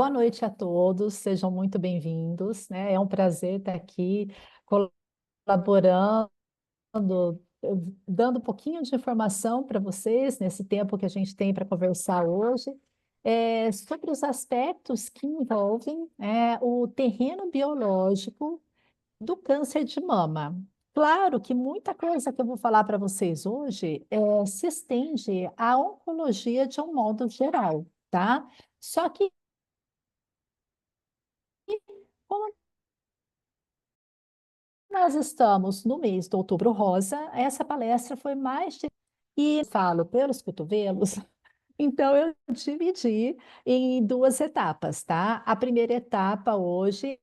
Boa noite a todos, sejam muito bem-vindos, né? É um prazer estar aqui colaborando, dando um pouquinho de informação para vocês nesse tempo que a gente tem para conversar hoje, sobre os aspectos que envolvem o terreno biológico do câncer de mama. Claro que muita coisa que eu vou falar para vocês hoje se estende à oncologia de um modo geral, tá? Só que como nós estamos no mês do Outubro Rosa, essa palestra foi mais de... E falo pelos cotovelos, então eu dividi em duas etapas, tá? A primeira etapa hoje,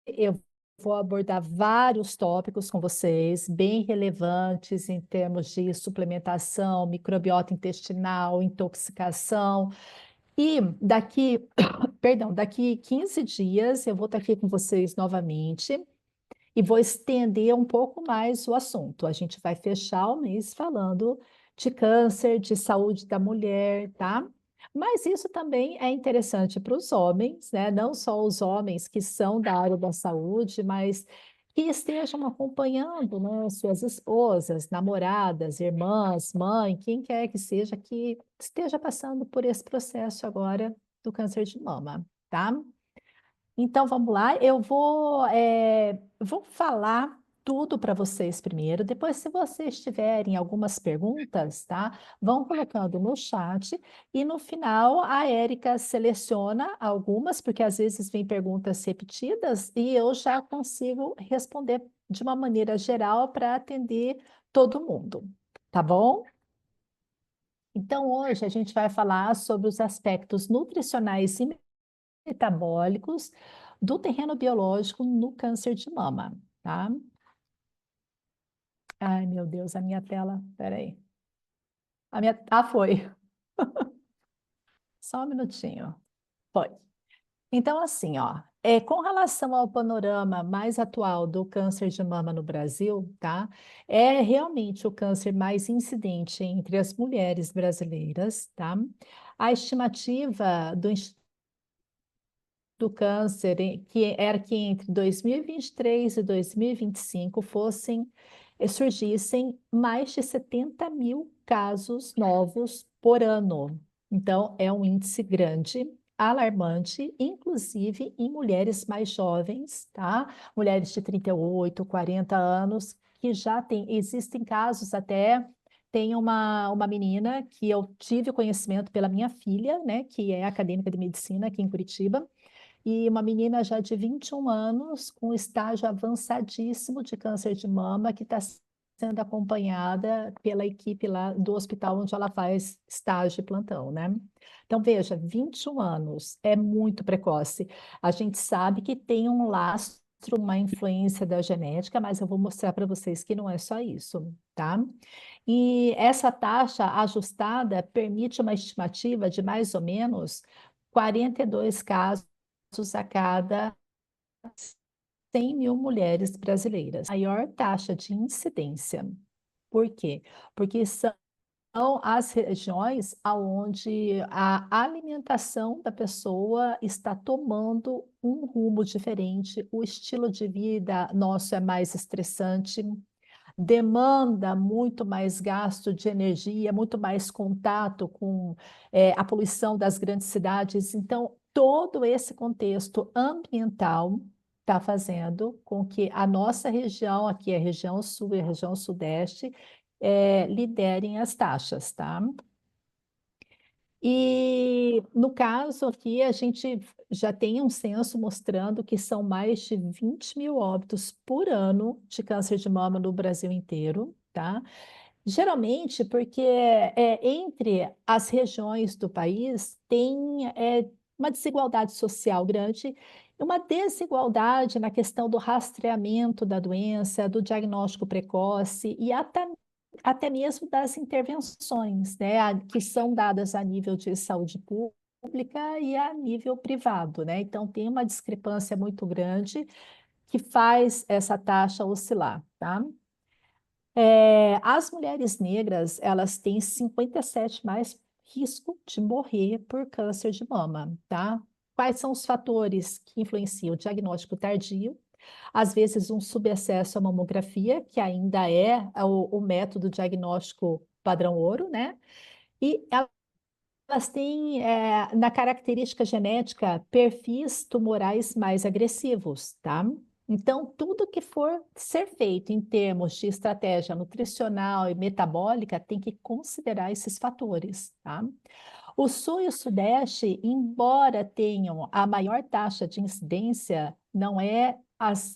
eu vou abordar vários tópicos com vocês, bem relevantes em termos de suplementação, microbiota intestinal, intoxicação. E daqui, perdão, daqui 15 dias eu vou estar aqui com vocês novamente e vou estender um pouco mais o assunto. A gente vai fechar o mês falando de câncer, de saúde da mulher, tá? Mas isso também é interessante para os homens, né? Não só os homens que são da área da saúde, mas que estejam acompanhando, né, suas esposas, namoradas, irmãs, mãe, quem quer que seja que esteja passando por esse processo agora do câncer de mama, tá? Então vamos lá, vou falar tudo para vocês primeiro. Depois, se vocês tiverem algumas perguntas, tá? Vão colocando no chat e no final a Érica seleciona algumas, porque às vezes vem perguntas repetidas e eu já consigo responder de uma maneira geral para atender todo mundo, tá bom? Então, hoje a gente vai falar sobre os aspectos nutricionais e metabólicos do terreno biológico no câncer de mama, tá? Ai, meu Deus, a minha tela, peraí. Foi. Só um minutinho. Foi. Então, assim, ó, com relação ao panorama mais atual do câncer de mama no Brasil, tá? É realmente o câncer mais incidente entre as mulheres brasileiras, tá? A estimativa do câncer, que era que entre 2023 e 2025 surgissem mais de 70 mil casos novos por ano. Então, é um índice grande, alarmante, inclusive em mulheres mais jovens, tá? Mulheres de 38, 40 anos, que já existem casos até. Tem uma menina que eu tive conhecimento pela minha filha, né, que é acadêmica de medicina aqui em Curitiba, e uma menina já de 21 anos, com estágio avançadíssimo de câncer de mama, que está sendo acompanhada pela equipe lá do hospital onde ela faz estágio de plantão, né? Então, veja, 21 anos é muito precoce. A gente sabe que tem um lastro, uma influência da genética, mas eu vou mostrar para vocês que não é só isso, tá? E essa taxa ajustada permite uma estimativa de mais ou menos 42 casos a cada 100 mil mulheres brasileiras. Maior taxa de incidência. Por quê? Porque são as regiões onde a alimentação da pessoa está tomando um rumo diferente, o estilo de vida nosso é mais estressante, demanda muito mais gasto de energia, muito mais contato com a poluição das grandes cidades. Então, todo esse contexto ambiental está fazendo com que a nossa região, aqui a região sul e a região sudeste, liderem as taxas, tá? E no caso aqui, a gente já tem um censo mostrando que são mais de 20 mil óbitos por ano de câncer de mama no Brasil inteiro, tá? Geralmente porque entre as regiões do país tem uma desigualdade social grande, uma desigualdade na questão do rastreamento da doença, do diagnóstico precoce e até mesmo das intervenções, né, que são dadas a nível de saúde pública e a nível privado, né? Então tem uma discrepância muito grande que faz essa taxa oscilar, tá? As mulheres negras, elas têm 57 mais risco de morrer por câncer de mama, tá? Quais são os fatores que influenciam o diagnóstico tardio? Às vezes, um subexcesso à mamografia, que ainda é o método diagnóstico padrão ouro, né? E elas têm, na característica genética, perfis tumorais mais agressivos, tá? Então, tudo que for ser feito em termos de estratégia nutricional e metabólica tem que considerar esses fatores, tá? O Sul e o Sudeste, embora tenham a maior taxa de incidência, não é,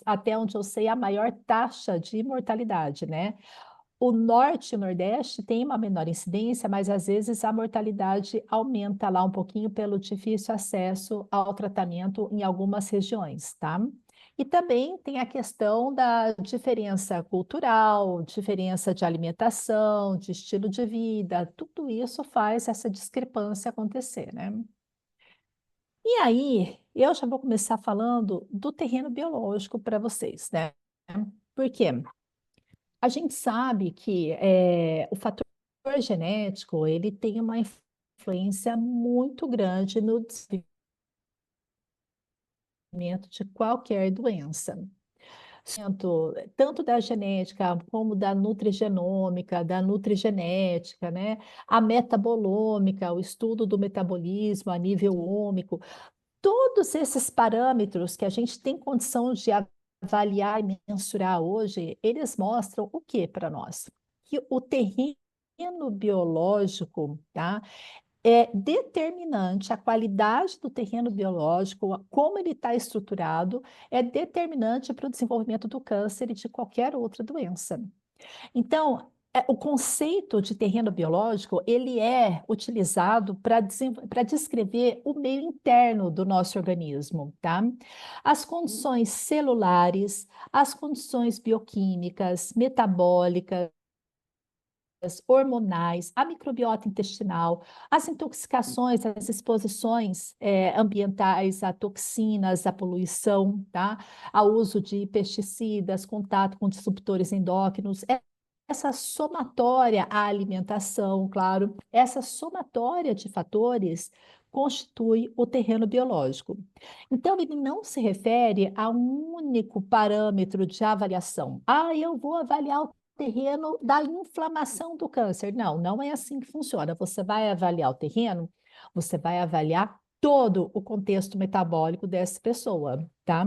até onde eu sei, a maior taxa de mortalidade, né? O Norte e o Nordeste têm uma menor incidência, mas às vezes a mortalidade aumenta lá um pouquinho pelo difícil acesso ao tratamento em algumas regiões, tá? E também tem a questão da diferença cultural, diferença de alimentação, de estilo de vida, tudo isso faz essa discrepância acontecer, né? E aí, eu já vou começar falando do terreno biológico para vocês, né? Por quê? A gente sabe que o fator genético ele tem uma influência muito grande no desenvolvimento de qualquer doença. Tanto da genética como da nutrigenômica, da nutrigenética, né? A metabolômica, o estudo do metabolismo a nível ômico, todos esses parâmetros que a gente tem condição de avaliar e mensurar hoje, eles mostram o que para nós? Que o terreno biológico, tá, é determinante, a qualidade do terreno biológico, como ele está estruturado, é determinante para o desenvolvimento do câncer e de qualquer outra doença. Então, o conceito de terreno biológico, ele é utilizado para descrever o meio interno do nosso organismo, tá? As condições celulares, as condições bioquímicas, metabólicas, hormonais, a microbiota intestinal, as intoxicações, as exposições ambientais a toxinas, a poluição, tá? Ao uso de pesticidas, contato com disruptores endócrinos, essa somatória, a alimentação, claro, essa somatória de fatores constitui o terreno biológico. Então, ele não se refere a um único parâmetro de avaliação. Ah, eu vou avaliar o terreno da inflamação do câncer. Não, não é assim que funciona. Você vai avaliar o terreno, você vai avaliar todo o contexto metabólico dessa pessoa, tá?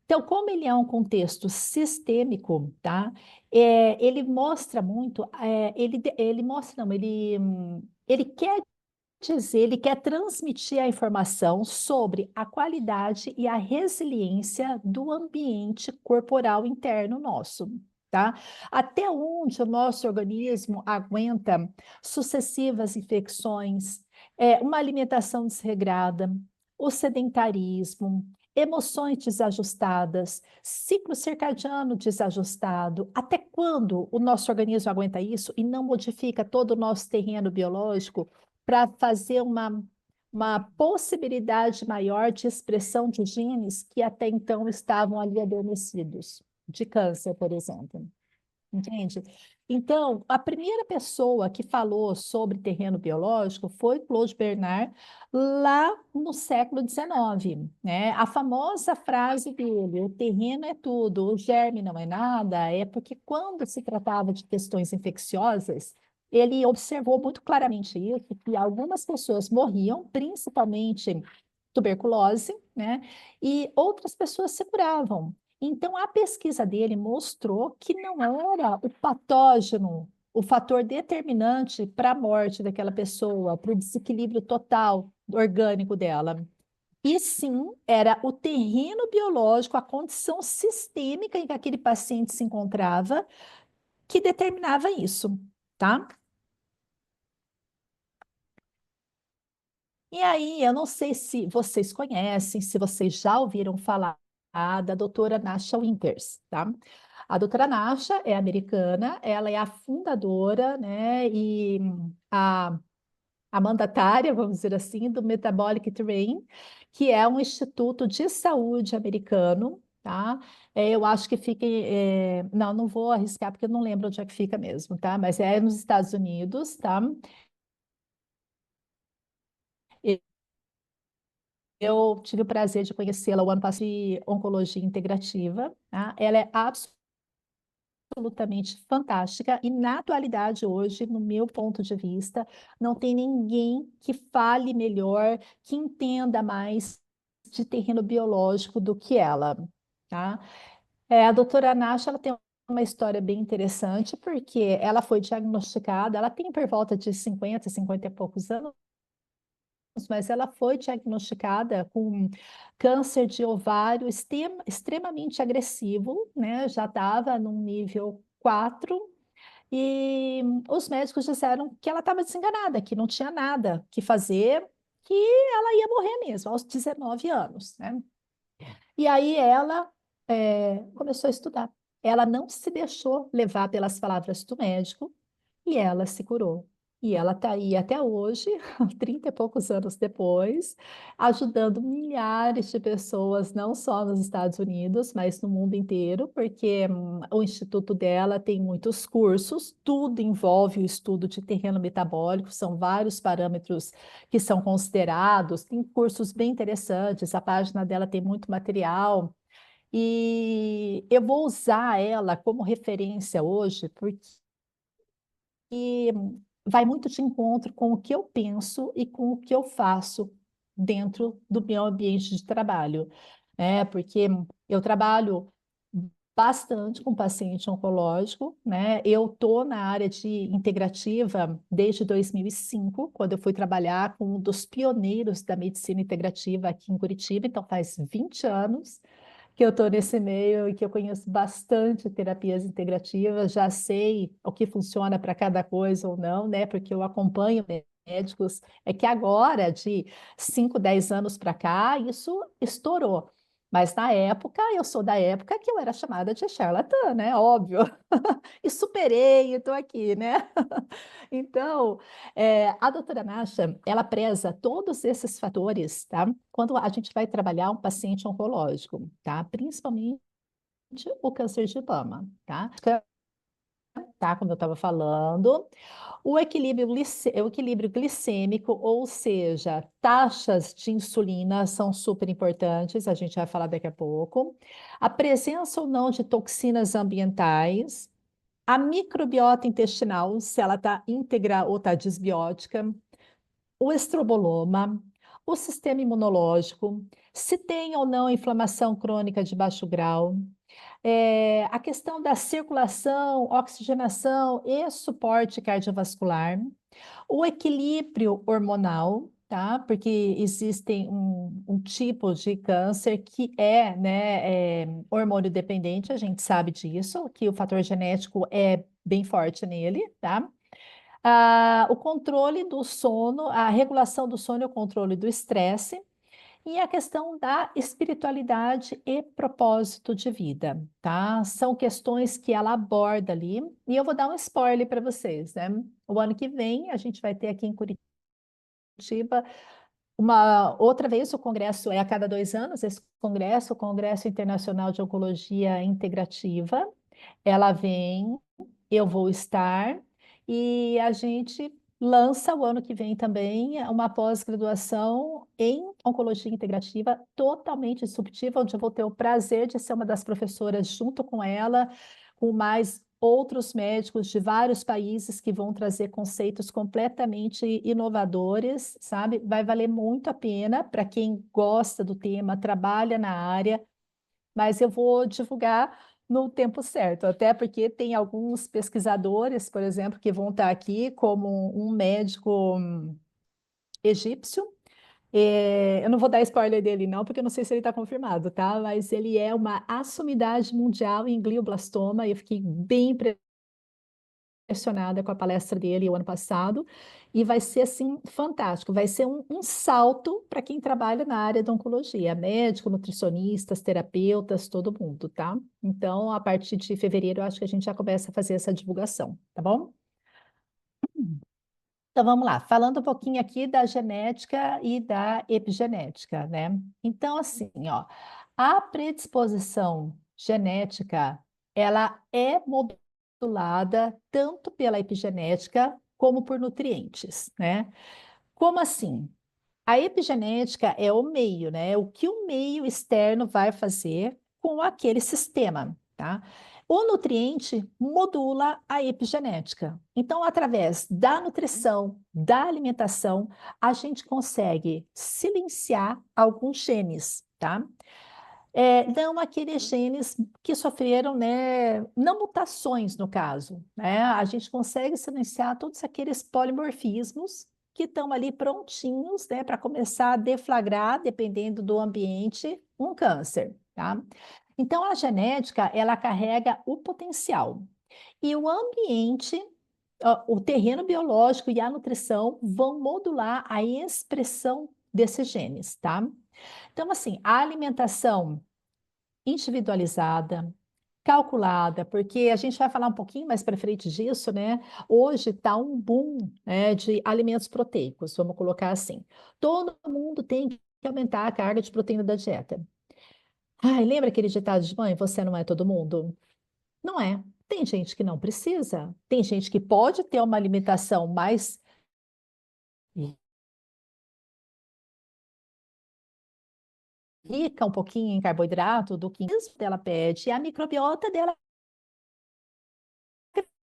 Então, como ele é um contexto sistêmico, tá? Ele mostra muito, ele mostra, não, ele quer dizer, ele quer transmitir a informação sobre a qualidade e a resiliência do ambiente corporal interno nosso, tá? Até onde o nosso organismo aguenta sucessivas infecções, uma alimentação desregrada, o sedentarismo, emoções desajustadas, ciclo circadiano desajustado. Até quando o nosso organismo aguenta isso e não modifica todo o nosso terreno biológico para fazer uma possibilidade maior de expressão de genes que até então estavam ali adormecidos, de câncer, por exemplo. Entende? Então, a primeira pessoa que falou sobre terreno biológico foi Claude Bernard, lá no século XIX, né? A famosa frase dele, o terreno é tudo, o germe não é nada, é porque quando se tratava de questões infecciosas, ele observou muito claramente isso, que algumas pessoas morriam, principalmente tuberculose, né? E outras pessoas se curavam. Então, a pesquisa dele mostrou que não era o patógeno o fator determinante para a morte daquela pessoa, para o desequilíbrio total orgânico dela. E sim, era o terreno biológico, a condição sistêmica em que aquele paciente se encontrava, que determinava isso, tá? E aí, eu não sei se vocês conhecem, se vocês já ouviram falar da doutora Nasha Winters, tá? A doutora Nasha é americana, ela é a fundadora, né, e a mandatária, vamos dizer assim, do Metabolic Terrain, que é um instituto de saúde americano, tá? Eu acho que fica, não, não vou arriscar porque eu não lembro onde é que fica mesmo, tá? Mas é nos Estados Unidos, tá? Eu tive o prazer de conhecê-la o ano passado de oncologia integrativa, tá? Ela é absolutamente fantástica e na atualidade hoje, no meu ponto de vista, não tem ninguém que fale melhor, que entenda mais de terreno biológico do que ela, tá? A doutora Nash, ela tem uma história bem interessante, porque ela foi diagnosticada, ela tem por volta de 50, 50 e poucos anos, mas ela foi diagnosticada com câncer de ovário extremamente agressivo, né? Já estava num nível 4 e os médicos disseram que ela estava desenganada, que não tinha nada que fazer, que ela ia morrer mesmo, aos 19 anos, né? E aí ela começou a estudar. Ela não se deixou levar pelas palavras do médico e ela se curou. E ela está aí até hoje, 30 e poucos anos depois, ajudando milhares de pessoas, não só nos Estados Unidos, mas no mundo inteiro, porque o instituto dela tem muitos cursos, tudo envolve o estudo de terreno metabólico, são vários parâmetros que são considerados, tem cursos bem interessantes, a página dela tem muito material. E eu vou usar ela como referência hoje, porque vai muito de encontro com o que eu penso e com o que eu faço dentro do meu ambiente de trabalho, né? Porque eu trabalho bastante com paciente oncológico, né? Eu estou na área de integrativa desde 2005, quando eu fui trabalhar com um dos pioneiros da medicina integrativa aqui em Curitiba, então faz 20 anos que eu estou nesse meio e que eu conheço bastante terapias integrativas, já sei o que funciona para cada coisa ou não, né? Porque eu acompanho médicos. É que agora, de 5, 10 anos para cá, isso estourou. Mas na época, eu sou da época que eu era chamada de charlatã, né? Óbvio. E superei, estou aqui, né? Então, a doutora Nasha, ela preza todos esses fatores, tá? Quando a gente vai trabalhar um paciente oncológico, tá? Principalmente o câncer de mama, tá? Tá, como eu estava falando, o equilíbrio glicêmico, ou seja, taxas de insulina são super importantes, a gente vai falar daqui a pouco. A presença ou não de toxinas ambientais, a microbiota intestinal, se ela está íntegra ou está disbiótica, o estroboloma, o sistema imunológico, se tem ou não inflamação crônica de baixo grau, a questão da circulação, oxigenação e suporte cardiovascular, o equilíbrio hormonal, tá? Porque existem um tipo de câncer que hormônio dependente, a gente sabe disso, que o fator genético é bem forte nele, tá? O controle do sono, a regulação do sono e o controle do estresse, e a questão da espiritualidade e propósito de vida, tá? São questões que ela aborda ali, e eu vou dar um spoiler para vocês, né? O ano que vem a gente vai ter aqui em Curitiba uma outra vez, o congresso é a cada 2 anos, esse congresso, o Congresso Internacional de Oncologia Integrativa. Ela vem, eu vou estar, e a gente lança o ano que vem também uma pós-graduação em Oncologia Integrativa totalmente disruptiva, onde eu vou ter o prazer de ser uma das professoras junto com ela, com mais outros médicos de vários países que vão trazer conceitos completamente inovadores, sabe? Vai valer muito a pena para quem gosta do tema, trabalha na área, mas eu vou divulgar no tempo certo, até porque tem alguns pesquisadores, por exemplo, que vão estar aqui, como um médico egípcio. Eu não vou dar spoiler dele, não, porque eu não sei se ele está confirmado, tá? Mas ele é uma assumidade mundial em glioblastoma, e eu fiquei bem impressionada com a palestra dele o ano passado, e vai ser assim fantástico, vai ser um salto para quem trabalha na área da oncologia, médico, nutricionistas, terapeutas, todo mundo, tá? Então, a partir de fevereiro, eu acho que a gente já começa a fazer essa divulgação, tá bom? Então, vamos lá, falando um pouquinho aqui da genética e da epigenética, né? Então, assim, ó, a predisposição genética, ela é modulada tanto pela epigenética como por nutrientes, né? Como assim? A epigenética é o meio, né? O que o meio externo vai fazer com aquele sistema, tá? O nutriente modula a epigenética. Então, através da nutrição, da alimentação, a gente consegue silenciar alguns genes, tá? Não aqueles genes que sofreram, né, não mutações no caso, né? A gente consegue silenciar todos aqueles polimorfismos que estão ali prontinhos, né, para começar a deflagrar, dependendo do ambiente, um câncer, tá? Então, a genética, ela carrega o potencial. E o ambiente, o terreno biológico e a nutrição vão modular a expressão desses genes, tá? Então, assim, a alimentação individualizada, calculada, porque a gente vai falar um pouquinho mais para frente disso, né? Hoje está um boom, né, de alimentos proteicos, vamos colocar assim. Todo mundo tem que aumentar a carga de proteína da dieta. Ai, lembra aquele ditado de mãe, você não é todo mundo? Não é. Tem gente que não precisa, tem gente que pode ter uma alimentação mais rica um pouquinho em carboidrato do que ela pede, e a microbiota dela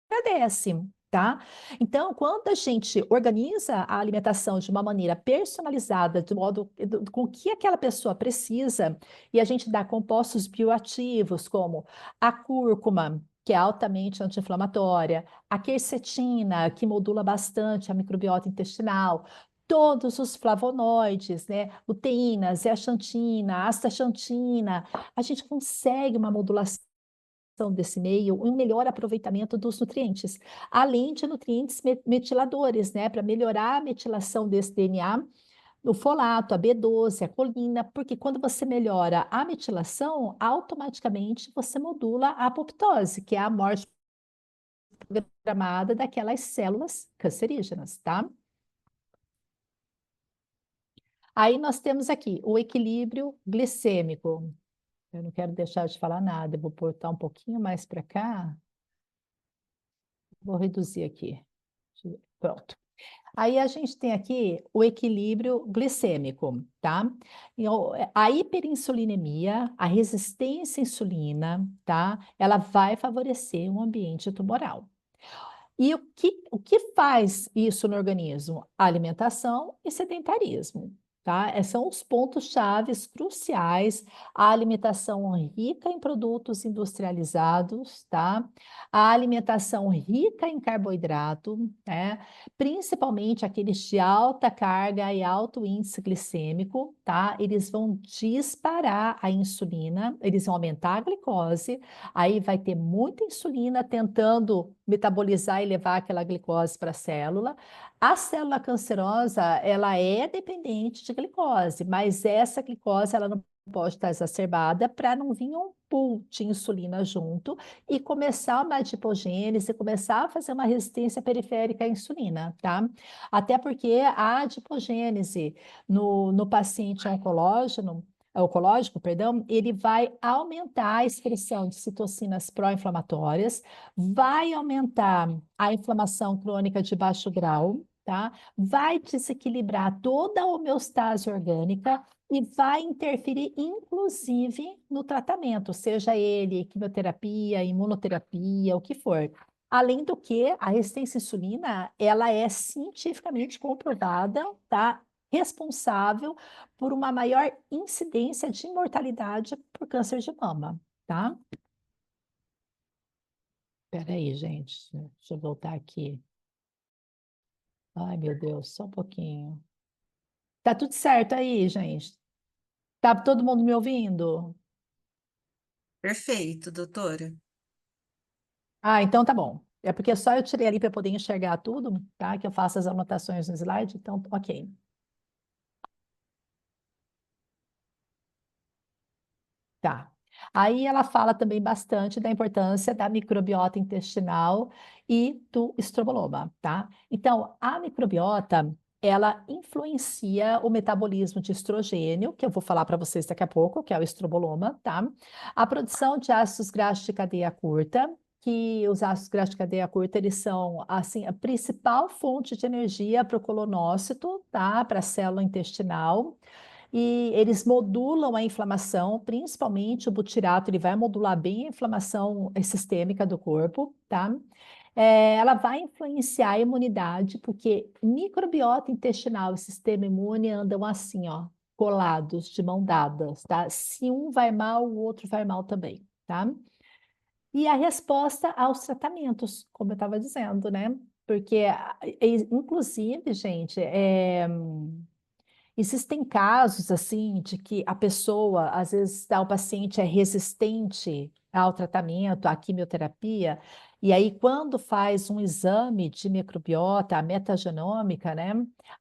agradece, tá? Então, quando a gente organiza a alimentação de uma maneira personalizada, de modo com o que aquela pessoa precisa, e a gente dá compostos bioativos, como a cúrcuma, que é altamente anti-inflamatória, a quercetina, que modula bastante a microbiota intestinal, todos os flavonoides, né, luteína, zeaxantina, astaxantina, a gente consegue uma modulação desse meio, um melhor aproveitamento dos nutrientes, além de nutrientes metiladores, né, para melhorar a metilação desse DNA, o folato, a B12, a colina, porque quando você melhora a metilação, automaticamente você modula a apoptose, que é a morte programada daquelas células cancerígenas, tá? Aí nós temos aqui o equilíbrio glicêmico. Eu não quero deixar de falar nada, eu vou portar um pouquinho mais para cá. Vou reduzir aqui. Pronto. Aí a gente tem aqui o equilíbrio glicêmico, tá? A hiperinsulinemia, a resistência à insulina, tá? Ela vai favorecer um ambiente tumoral. E o que faz isso no organismo? Alimentação e sedentarismo, tá? São os pontos chaves cruciais. A alimentação rica em produtos industrializados, tá? A alimentação rica em carboidrato, né? Principalmente aqueles de alta carga e alto índice glicêmico, tá? Eles vão disparar a insulina, eles vão aumentar a glicose, aí vai ter muita insulina tentando metabolizar e levar aquela glicose para a célula. A célula cancerosa, ela é dependente de glicose, mas essa glicose, ela não pode estar exacerbada para não vir um pool de insulina junto e começar uma adipogênese, começar a fazer uma resistência periférica à insulina, tá? Até porque a adipogênese no paciente oncológico, perdão, ele vai aumentar a excreção de citocinas pró-inflamatórias, vai aumentar a inflamação crônica de baixo grau, tá? Vai desequilibrar toda a homeostase orgânica e vai interferir, inclusive, no tratamento, seja ele quimioterapia, imunoterapia, o que for. Além do que, a resistência à insulina, ela é cientificamente comprovada, tá? Responsável por uma maior incidência de mortalidade por câncer de mama, tá? Espera aí, gente. Deixa eu voltar aqui. Ai, meu Deus, só um pouquinho. Tá tudo certo aí, gente? Tá todo mundo me ouvindo? Perfeito, doutora. Ah, então tá bom. É porque só eu tirei ali para poder enxergar tudo, tá? Que eu faço as anotações no slide, então, ok. Tá. Aí ela fala também bastante da importância da microbiota intestinal e do estroboloma, tá? Então, a microbiota, ela influencia o metabolismo de estrogênio, que eu vou falar para vocês daqui a pouco, que é o estroboloma, tá? A produção de ácidos graxos de cadeia curta, que os ácidos graxos de cadeia curta, eles são, assim, a principal fonte de energia para o colonócito, tá? Para a célula intestinal. E eles modulam a inflamação, principalmente o butirato, ele vai modular bem a inflamação sistêmica do corpo, tá? Ela vai influenciar a imunidade, porque microbiota intestinal e sistema imune andam assim, ó, colados, de mão dadas, tá? Se um vai mal, o outro vai mal também, tá? E a resposta aos tratamentos, como eu estava dizendo, né? Porque, inclusive, gente, existem casos assim de que a pessoa, às vezes, o paciente é resistente ao tratamento, à quimioterapia, e aí quando faz um exame de microbiota, a metagenômica, né?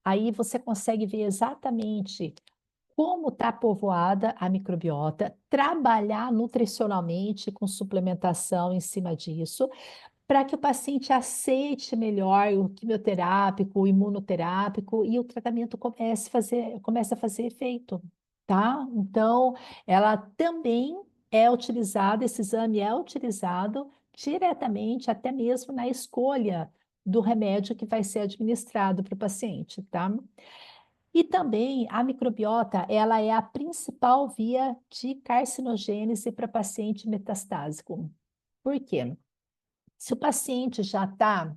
Aí você consegue ver exatamente como está povoada a microbiota, trabalhar nutricionalmente com suplementação em cima disso, para que o paciente aceite melhor o quimioterápico, o imunoterápico e o tratamento comece a fazer efeito, tá? Então, ela também é utilizada, esse exame é utilizado diretamente, até mesmo na escolha do remédio que vai ser administrado para o paciente, tá? E também a microbiota, ela é a principal via de carcinogênese para paciente metastásico. Por quê? Se o paciente já está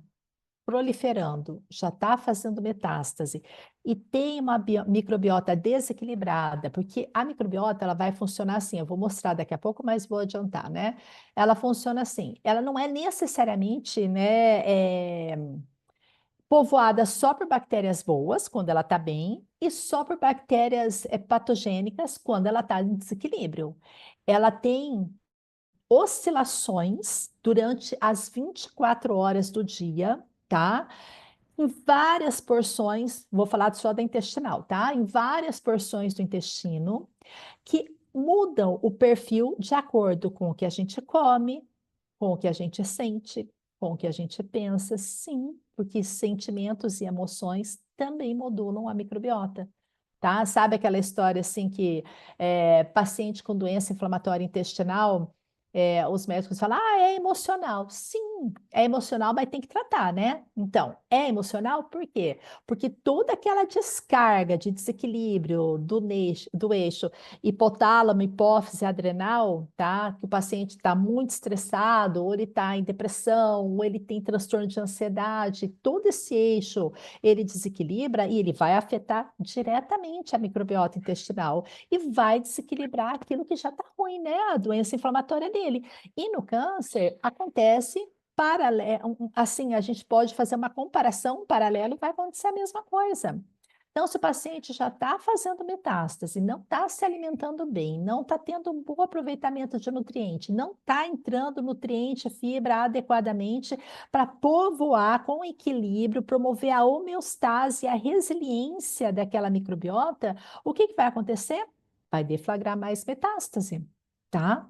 proliferando, já está fazendo metástase e tem uma microbiota desequilibrada, porque a microbiota ela vai funcionar assim, eu vou mostrar daqui a pouco, mas vou adiantar, né? Ela funciona assim, ela não é necessariamente, né, povoada só por bactérias boas, quando ela está bem, e só por bactérias patogênicas, quando ela está em desequilíbrio. Ela tem oscilações durante as 24 horas do dia, tá? Em várias porções, vou falar só da intestinal, tá? Em várias porções do intestino, que mudam o perfil de acordo com o que a gente come, com o que a gente sente, com o que a gente pensa, sim, porque sentimentos e emoções também modulam a microbiota. Tá? Sabe aquela história assim que paciente com doença inflamatória intestinal, os médicos falam, é emocional. Sim, é emocional, mas tem que tratar, né? Então, é emocional por quê? Porque toda aquela descarga de desequilíbrio do eixo hipotálamo, hipófise, adrenal, tá? Que o paciente está muito estressado, ou ele está em depressão, ou ele tem transtorno de ansiedade, todo esse eixo ele desequilibra e ele vai afetar diretamente a microbiota intestinal e vai desequilibrar aquilo que já está ruim, né? A doença inflamatória dele. E no câncer acontece paralelo, assim, a gente pode fazer uma comparação paralela e vai acontecer a mesma coisa. Então, se o paciente já está fazendo metástase, não está se alimentando bem, não está tendo um bom aproveitamento de nutriente, não está entrando nutriente, fibra adequadamente para povoar com equilíbrio, promover a homeostase, a resiliência daquela microbiota, o que vai acontecer? Vai deflagrar mais metástase, tá?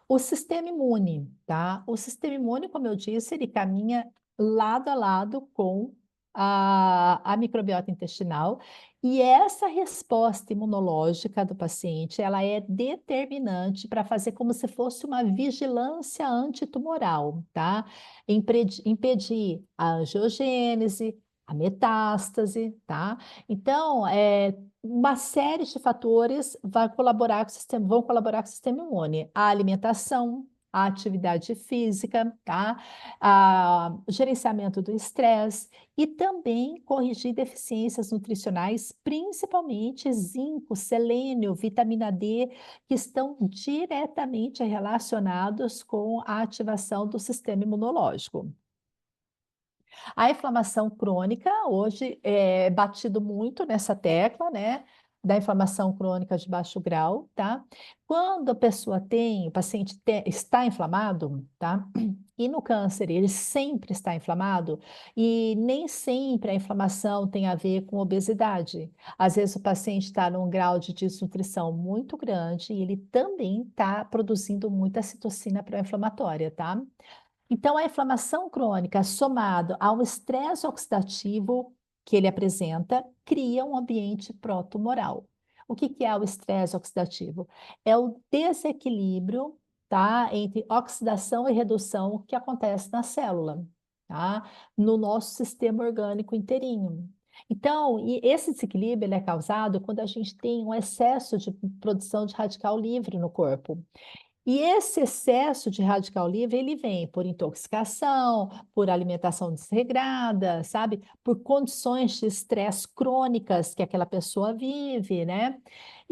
O sistema imune, tá? O sistema imune, como eu disse, ele caminha lado a lado com a microbiota intestinal, e essa resposta imunológica do paciente, ela é determinante para fazer como se fosse uma vigilância antitumoral, tá? Impedir a angiogênese, a metástase, tá? Então, uma série de fatores vão colaborar com o sistema imune. A alimentação, a atividade física, tá? O gerenciamento do estresse e também corrigir deficiências nutricionais, principalmente zinco, selênio, vitamina D, que estão diretamente relacionados com a ativação do sistema imunológico. A inflamação crônica, hoje é batido muito nessa tecla, né? Da inflamação crônica de baixo grau, tá? Quando a pessoa tem, o paciente está inflamado, tá? E no câncer, ele sempre está inflamado, e nem sempre a inflamação tem a ver com obesidade. Às vezes o paciente está num grau de desnutrição muito grande e ele também está produzindo muita citocina pró-inflamatória, tá? Então, a inflamação crônica, somado ao estresse oxidativo que ele apresenta, cria um ambiente pró-tumoral. O que é o estresse oxidativo? É o desequilíbrio, tá? Entre oxidação e redução que acontece na célula, tá? No nosso sistema orgânico inteirinho. Então, e esse desequilíbrio ele é causado quando a gente tem um excesso de produção de radical livre no corpo. E esse excesso de radical livre, ele vem por intoxicação, por alimentação desregrada, sabe? Por condições de estresse crônicas que aquela pessoa vive, né?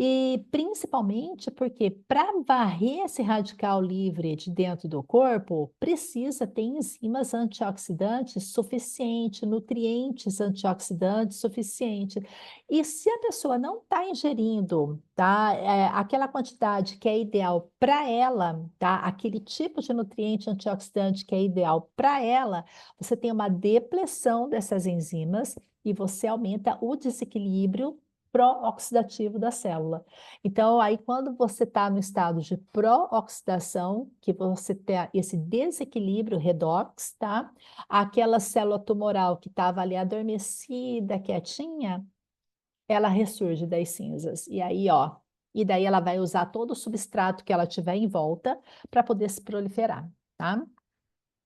E principalmente porque para varrer esse radical livre de dentro do corpo, precisa ter enzimas antioxidantes suficientes, nutrientes antioxidantes suficientes. E se a pessoa não está ingerindo, tá, aquela quantidade que é ideal para ela, tá, aquele tipo de nutriente antioxidante que é ideal para ela, você tem uma depressão dessas enzimas e você aumenta o desequilíbrio pró-oxidativo da célula. Então, aí quando você está no estado de pró-oxidação, que você tem esse desequilíbrio redox, tá? Aquela célula tumoral que estava ali adormecida, quietinha, ela ressurge das cinzas. E aí, ó, e daí ela vai usar todo o substrato que ela tiver em volta para poder se proliferar, tá?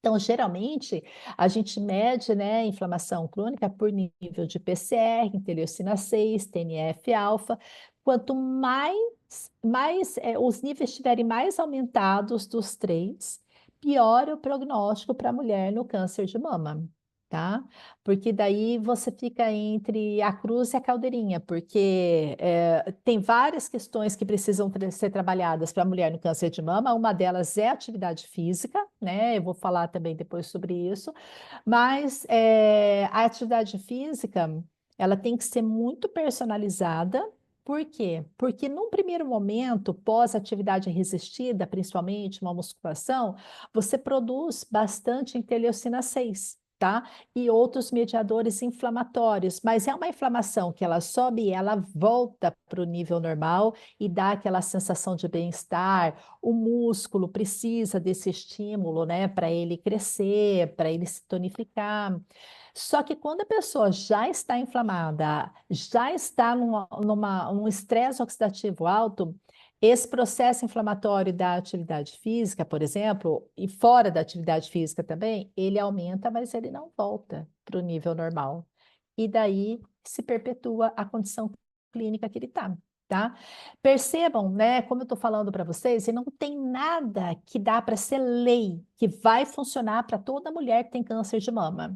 Então, geralmente, a gente mede, né, inflamação crônica por nível de PCR, interleucina 6, TNF-alfa. Quanto mais os níveis estiverem mais aumentados dos três, pior é o prognóstico para a mulher no câncer de mama, tá? Porque daí você fica entre a cruz e a caldeirinha, porque tem várias questões que precisam ser trabalhadas para a mulher no câncer de mama. Uma delas é a atividade física, né? Eu vou falar também depois sobre isso, mas a atividade física, ela tem que ser muito personalizada. Por quê? Porque num primeiro momento, pós-atividade resistida, principalmente uma musculação, você produz bastante interleucina 6, tá? E outros mediadores inflamatórios, mas é uma inflamação que ela sobe e ela volta para o nível normal e dá aquela sensação de bem-estar. O músculo precisa desse estímulo, né, para ele crescer, para ele se tonificar. Só que quando a pessoa já está inflamada, já está num estresse oxidativo alto, esse processo inflamatório da atividade física, por exemplo, e fora da atividade física também, ele aumenta, mas ele não volta para o nível normal. E daí se perpetua a condição clínica que ele está, tá? Percebam, né, como eu estou falando para vocês, e não tem nada que dá para ser lei, que vai funcionar para toda mulher que tem câncer de mama.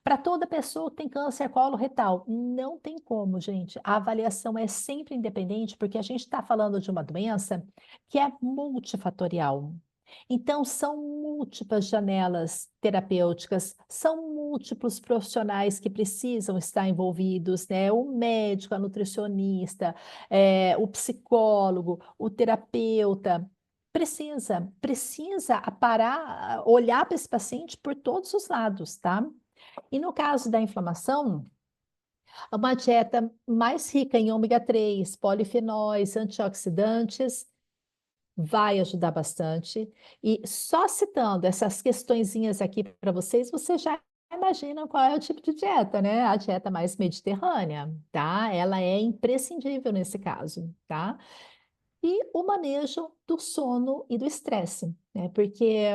Para toda pessoa que tem câncer coloretal, não tem como, gente. A avaliação é sempre independente, porque a gente está falando de uma doença que é multifatorial. Então, são múltiplas janelas terapêuticas, são múltiplos profissionais que precisam estar envolvidos, né? O médico, a nutricionista, o psicólogo, o terapeuta. Precisa parar, olhar para esse paciente por todos os lados, tá? E no caso da inflamação, uma dieta mais rica em ômega 3, polifenóis, antioxidantes, vai ajudar bastante. E só citando essas questõezinhas aqui para vocês, vocês já imaginam qual é o tipo de dieta, né? A dieta mais mediterrânea, tá? Ela é imprescindível nesse caso, tá? E o manejo do sono e do estresse, né? Porque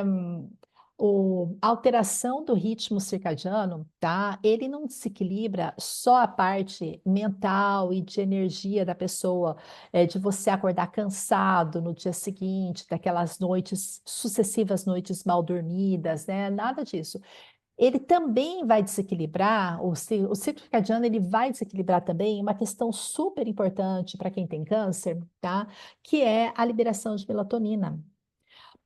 a alteração do ritmo circadiano, tá? Ele não desequilibra só a parte mental e de energia da pessoa, de você acordar cansado no dia seguinte, daquelas noites, sucessivas noites mal dormidas, né? Nada disso. Ele também vai desequilibrar, o ciclo circadiano ele vai desequilibrar também uma questão super importante para quem tem câncer, tá? Que é a liberação de melatonina.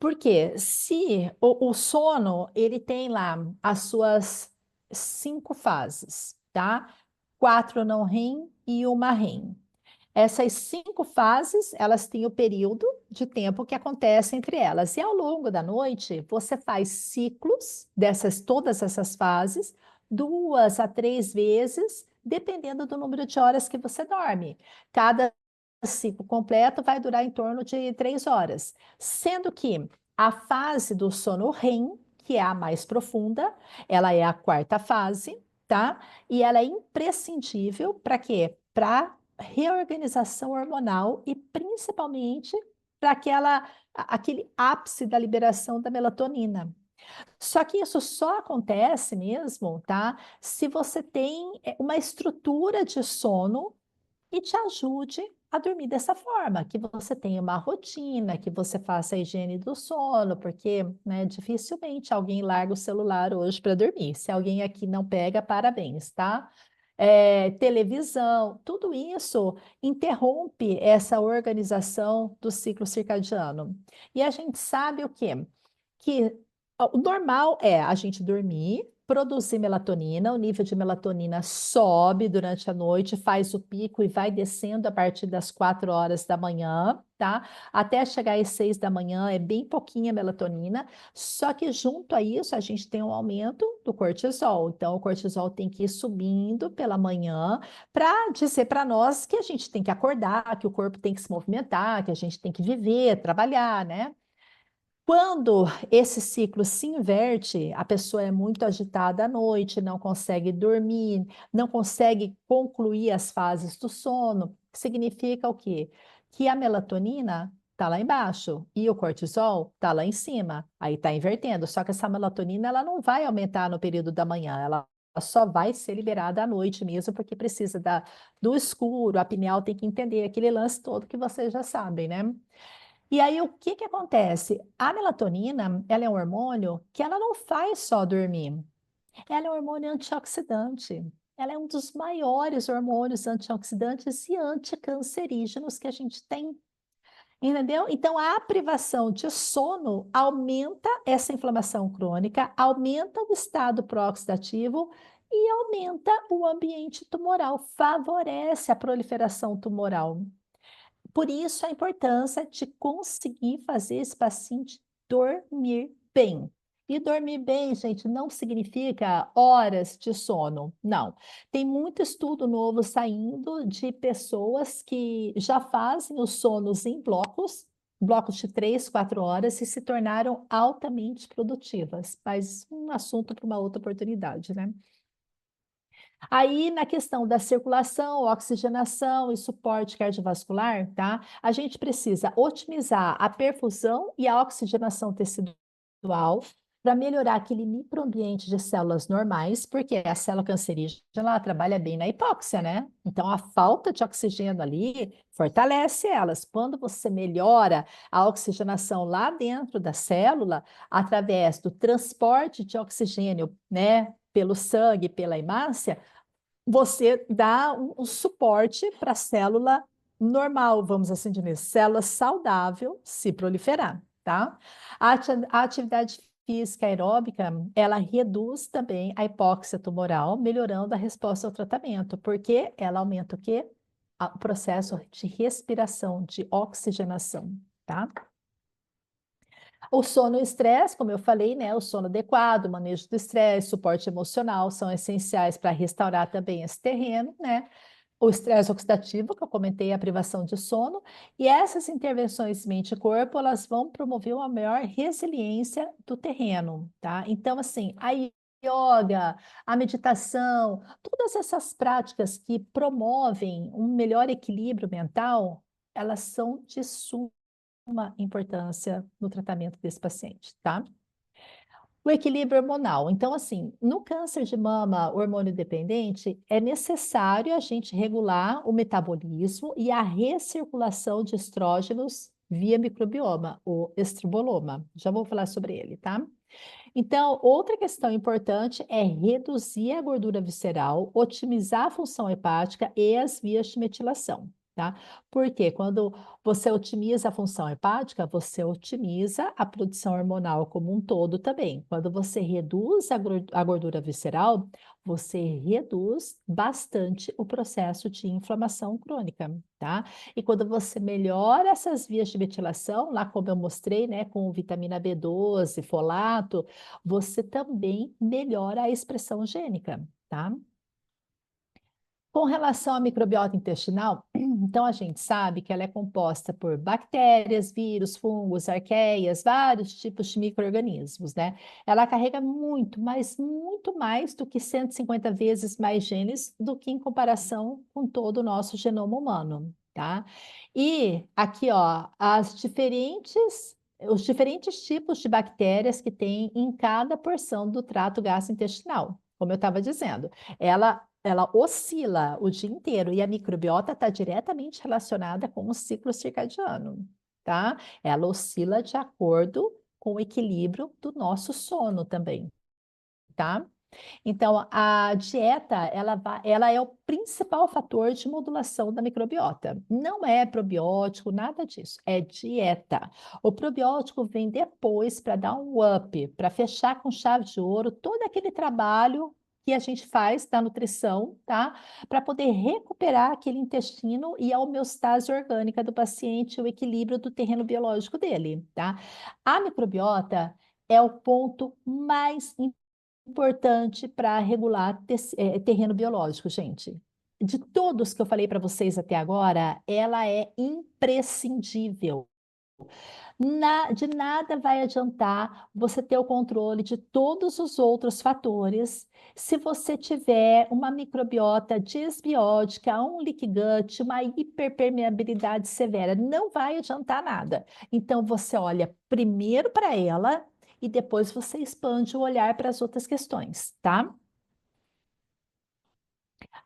Porque se o sono, ele tem lá as suas 5 fases, tá? 4 não REM e uma REM. Essas 5 fases, elas têm o período de tempo que acontece entre elas. E ao longo da noite, você faz ciclos dessas todas essas fases, 2 a 3 vezes, dependendo do número de horas que você dorme. Cada ciclo completo vai durar em torno de 3 horas, sendo que a fase do sono REM, que é a mais profunda, ela é a quarta fase, tá? E ela é imprescindível para quê? Para reorganização hormonal e principalmente para aquele ápice da liberação da melatonina. Só que isso só acontece mesmo, tá? Se você tem uma estrutura de sono e te ajude a dormir dessa forma, que você tenha uma rotina, que você faça a higiene do sono, porque, né, dificilmente alguém larga o celular hoje para dormir. Se alguém aqui não pega, parabéns, tá? Televisão, tudo isso interrompe essa organização do ciclo circadiano. E a gente sabe o quê? Que o normal é a gente dormir, produzir melatonina, o nível de melatonina sobe durante a noite, faz o pico e vai descendo a partir das 4 horas da manhã, tá? Até chegar às 6 da manhã é bem pouquinha melatonina, só que junto a isso a gente tem um aumento do cortisol. Então o cortisol tem que ir subindo pela manhã para dizer para nós que a gente tem que acordar, que o corpo tem que se movimentar, que a gente tem que viver, trabalhar, né? Quando esse ciclo se inverte, a pessoa é muito agitada à noite, não consegue dormir, não consegue concluir as fases do sono. Significa o quê? Que a melatonina está lá embaixo e o cortisol está lá em cima. Aí está invertendo. Só que essa melatonina ela não vai aumentar no período da manhã, ela só vai ser liberada à noite mesmo, porque precisa do escuro. A pineal tem que entender aquele lance todo que vocês já sabem, né? E aí, o que que acontece? A melatonina, ela é um hormônio que ela não faz só dormir. Ela é um hormônio antioxidante. Ela é um dos maiores hormônios antioxidantes e anticancerígenos que a gente tem. Entendeu? Então, a privação de sono aumenta essa inflamação crônica, aumenta o estado pró-oxidativo e aumenta o ambiente tumoral, favorece a proliferação tumoral. Por isso, a importância de conseguir fazer esse paciente dormir bem. E dormir bem, gente, não significa horas de sono, não. Tem muito estudo novo saindo de pessoas que já fazem os sonos em blocos, blocos de 3, 4 horas, e se tornaram altamente produtivas. Mas um assunto para uma outra oportunidade, né? Aí, na questão da circulação, oxigenação e suporte cardiovascular, tá? A gente precisa otimizar a perfusão e a oxigenação tecidual para melhorar aquele microambiente de células normais, porque a célula cancerígena ela trabalha bem na hipóxia, né? Então, a falta de oxigênio ali fortalece elas. Quando você melhora a oxigenação lá dentro da célula, através do transporte de oxigênio, né? Pelo sangue, pela hemácia, você dá um suporte para a célula normal, vamos assim dizer, célula saudável se proliferar, tá? A atividade física aeróbica, ela reduz também a hipóxia tumoral, melhorando a resposta ao tratamento, porque ela aumenta o quê? O processo de respiração, de oxigenação, tá? O sono e o estresse, como eu falei, né? O sono adequado, o manejo do estresse, suporte emocional são essenciais para restaurar também esse terreno, né? O estresse oxidativo, que eu comentei, a privação de sono, e essas intervenções mente e corpo, elas vão promover uma maior resiliência do terreno, tá? Então, assim, a yoga, a meditação, todas essas práticas que promovem um melhor equilíbrio mental, elas são de suma importância no tratamento desse paciente, tá? O equilíbrio hormonal. Então, assim, no câncer de mama hormônio dependente, é necessário a gente regular o metabolismo e a recirculação de estrógenos via microbioma, o estroboloma. Já vou falar sobre ele, tá? Então, outra questão importante é reduzir a gordura visceral, otimizar a função hepática e as vias de metilação, tá? Porque quando você otimiza a função hepática, você otimiza a produção hormonal como um todo também. Quando você reduz a gordura visceral, você reduz bastante o processo de inflamação crônica, tá? E quando você melhora essas vias de metilação, lá como eu mostrei, né, com vitamina B12, folato, você também melhora a expressão gênica, tá? Com relação à microbiota intestinal, então a gente sabe que ela é composta por bactérias, vírus, fungos, arqueias, vários tipos de micro-organismos, né? Ela carrega muito, mas muito mais do que 150 vezes mais genes do que em comparação com todo o nosso genoma humano. tá? E aqui, ó, os diferentes tipos de bactérias que tem em cada porção do trato gastrointestinal. Como eu estava dizendo, ela oscila o dia inteiro e a microbiota está diretamente relacionada com o ciclo circadiano, tá? Ela oscila de acordo com o equilíbrio do nosso sono também, tá? Então, a dieta, ela é o principal fator de modulação da microbiota. Não é probiótico, nada disso. É dieta. O probiótico vem depois para dar um up, para fechar com chave de ouro todo aquele trabalho que a gente faz da nutrição, tá? Para poder recuperar aquele intestino e a homeostase orgânica do paciente, o equilíbrio do terreno biológico dele, tá? A microbiota é o ponto mais importante para regular terreno biológico, gente. De todos que eu falei para vocês até agora, ela é imprescindível. De nada vai adiantar você ter o controle de todos os outros fatores se você tiver uma microbiota disbiótica, um leaky gut, uma hiperpermeabilidade severa. Não vai adiantar nada. Então, você olha primeiro para ela e depois você expande o olhar para as outras questões, tá?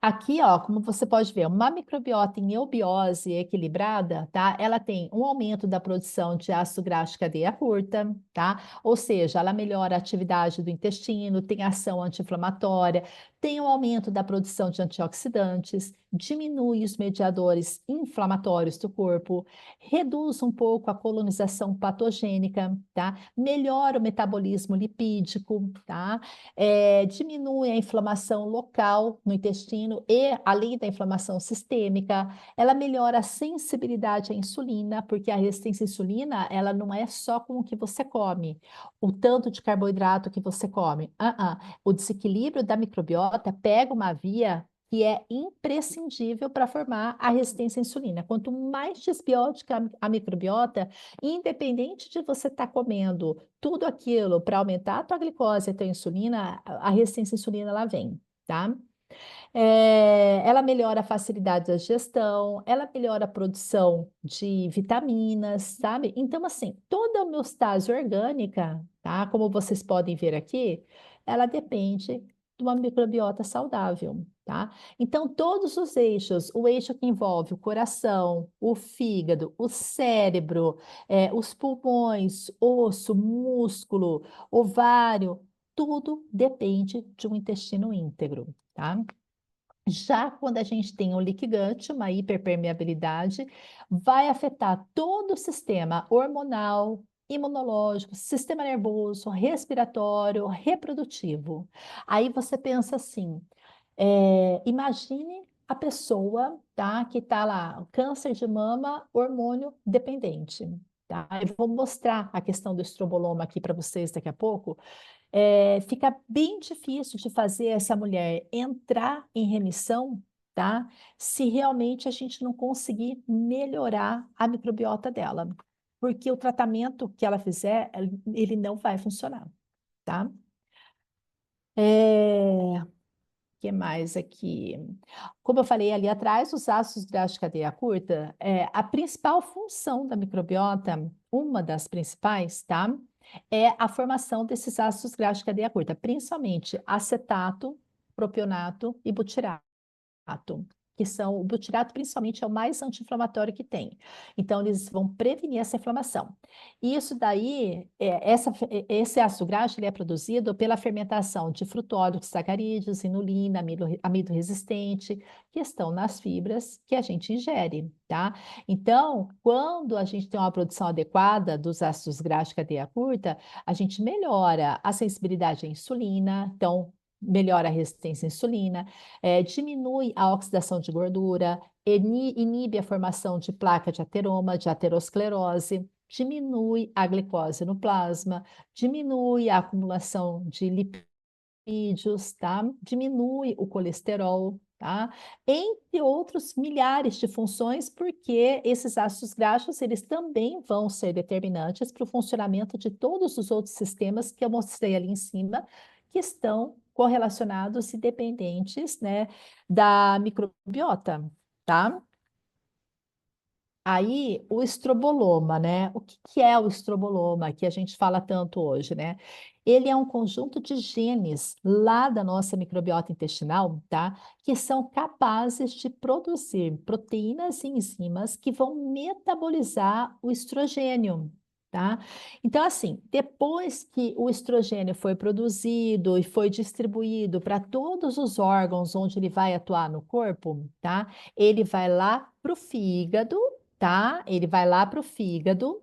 Aqui, ó, como você pode ver, uma microbiota em eubiose equilibrada, tá? Ela tem um aumento da produção de ácido graxo de cadeia curta, tá? Ou seja, ela melhora a atividade do intestino, tem ação anti-inflamatória, tem um aumento da produção de antioxidantes, diminui os mediadores inflamatórios do corpo, reduz um pouco a colonização patogênica, tá? Melhora o metabolismo lipídico, tá? Diminui a inflamação local no intestino e, além da inflamação sistêmica, ela melhora a sensibilidade à insulina, porque a resistência à insulina, ela não é só com o que você come, o tanto de carboidrato que você come. O desequilíbrio da microbiota pega uma via que é imprescindível para formar a resistência à insulina. Quanto mais desbiótica a microbiota, independente de você estar comendo tudo aquilo para aumentar a tua glicose e a tua insulina, a resistência à insulina ela vem, tá? Ela melhora a facilidade da digestão, ela melhora a produção de vitaminas, sabe? Então, assim, toda a homeostase orgânica, tá? Como vocês podem ver aqui, ela depende de uma microbiota saudável, tá? Então, todos os eixos, o eixo que envolve o coração, o fígado, o cérebro, os pulmões, osso, músculo, ovário, tudo depende de um intestino íntegro, tá? Já quando a gente tem um leaky gut, uma hiperpermeabilidade, vai afetar todo o sistema hormonal, imunológico, sistema nervoso, respiratório, reprodutivo. Aí você pensa assim, imagine a pessoa, tá, que está lá, câncer de mama, hormônio dependente, tá? Eu vou mostrar a questão do estroboloma aqui para vocês daqui a pouco, fica bem difícil de fazer essa mulher entrar em remissão, tá? Se realmente a gente não conseguir melhorar a microbiota dela. Porque o tratamento que ela fizer, ele não vai funcionar, tá? O que mais aqui? Como eu falei ali atrás, os ácidos graxos de cadeia curta, a principal função da microbiota, uma das principais, tá? É a formação desses ácidos graxos de cadeia curta, principalmente acetato, propionato e butirato, que são, o butirato principalmente é o mais anti-inflamatório que tem. Então, eles vão prevenir essa inflamação. E isso daí, esse ácido graxo, ele é produzido pela fermentação de frutólidos, sacarídeos, inulina, amido resistente, que estão nas fibras que a gente ingere, tá? Então, quando a gente tem uma produção adequada dos ácidos graxos de cadeia curta, a gente melhora a sensibilidade à insulina, então melhora a resistência à insulina, diminui a oxidação de gordura, inibe a formação de placa de ateroma, de aterosclerose, diminui a glicose no plasma, diminui a acumulação de lipídios, tá? Diminui o colesterol, tá? Entre outros milhares de funções, porque esses ácidos graxos, eles também vão ser determinantes para o funcionamento de todos os outros sistemas que eu mostrei ali em cima, que estão correlacionados e dependentes, né, da microbiota, tá? Aí, o estroboloma, né? O que que é o estroboloma, que a gente fala tanto hoje, né? Ele é um conjunto de genes lá da nossa microbiota intestinal, tá? Que são capazes de produzir proteínas e enzimas que vão metabolizar o estrogênio, tá? Então, assim, depois que o estrogênio foi produzido e foi distribuído para todos os órgãos onde ele vai atuar no corpo, tá? Ele vai lá para o fígado, tá? Ele vai lá para o fígado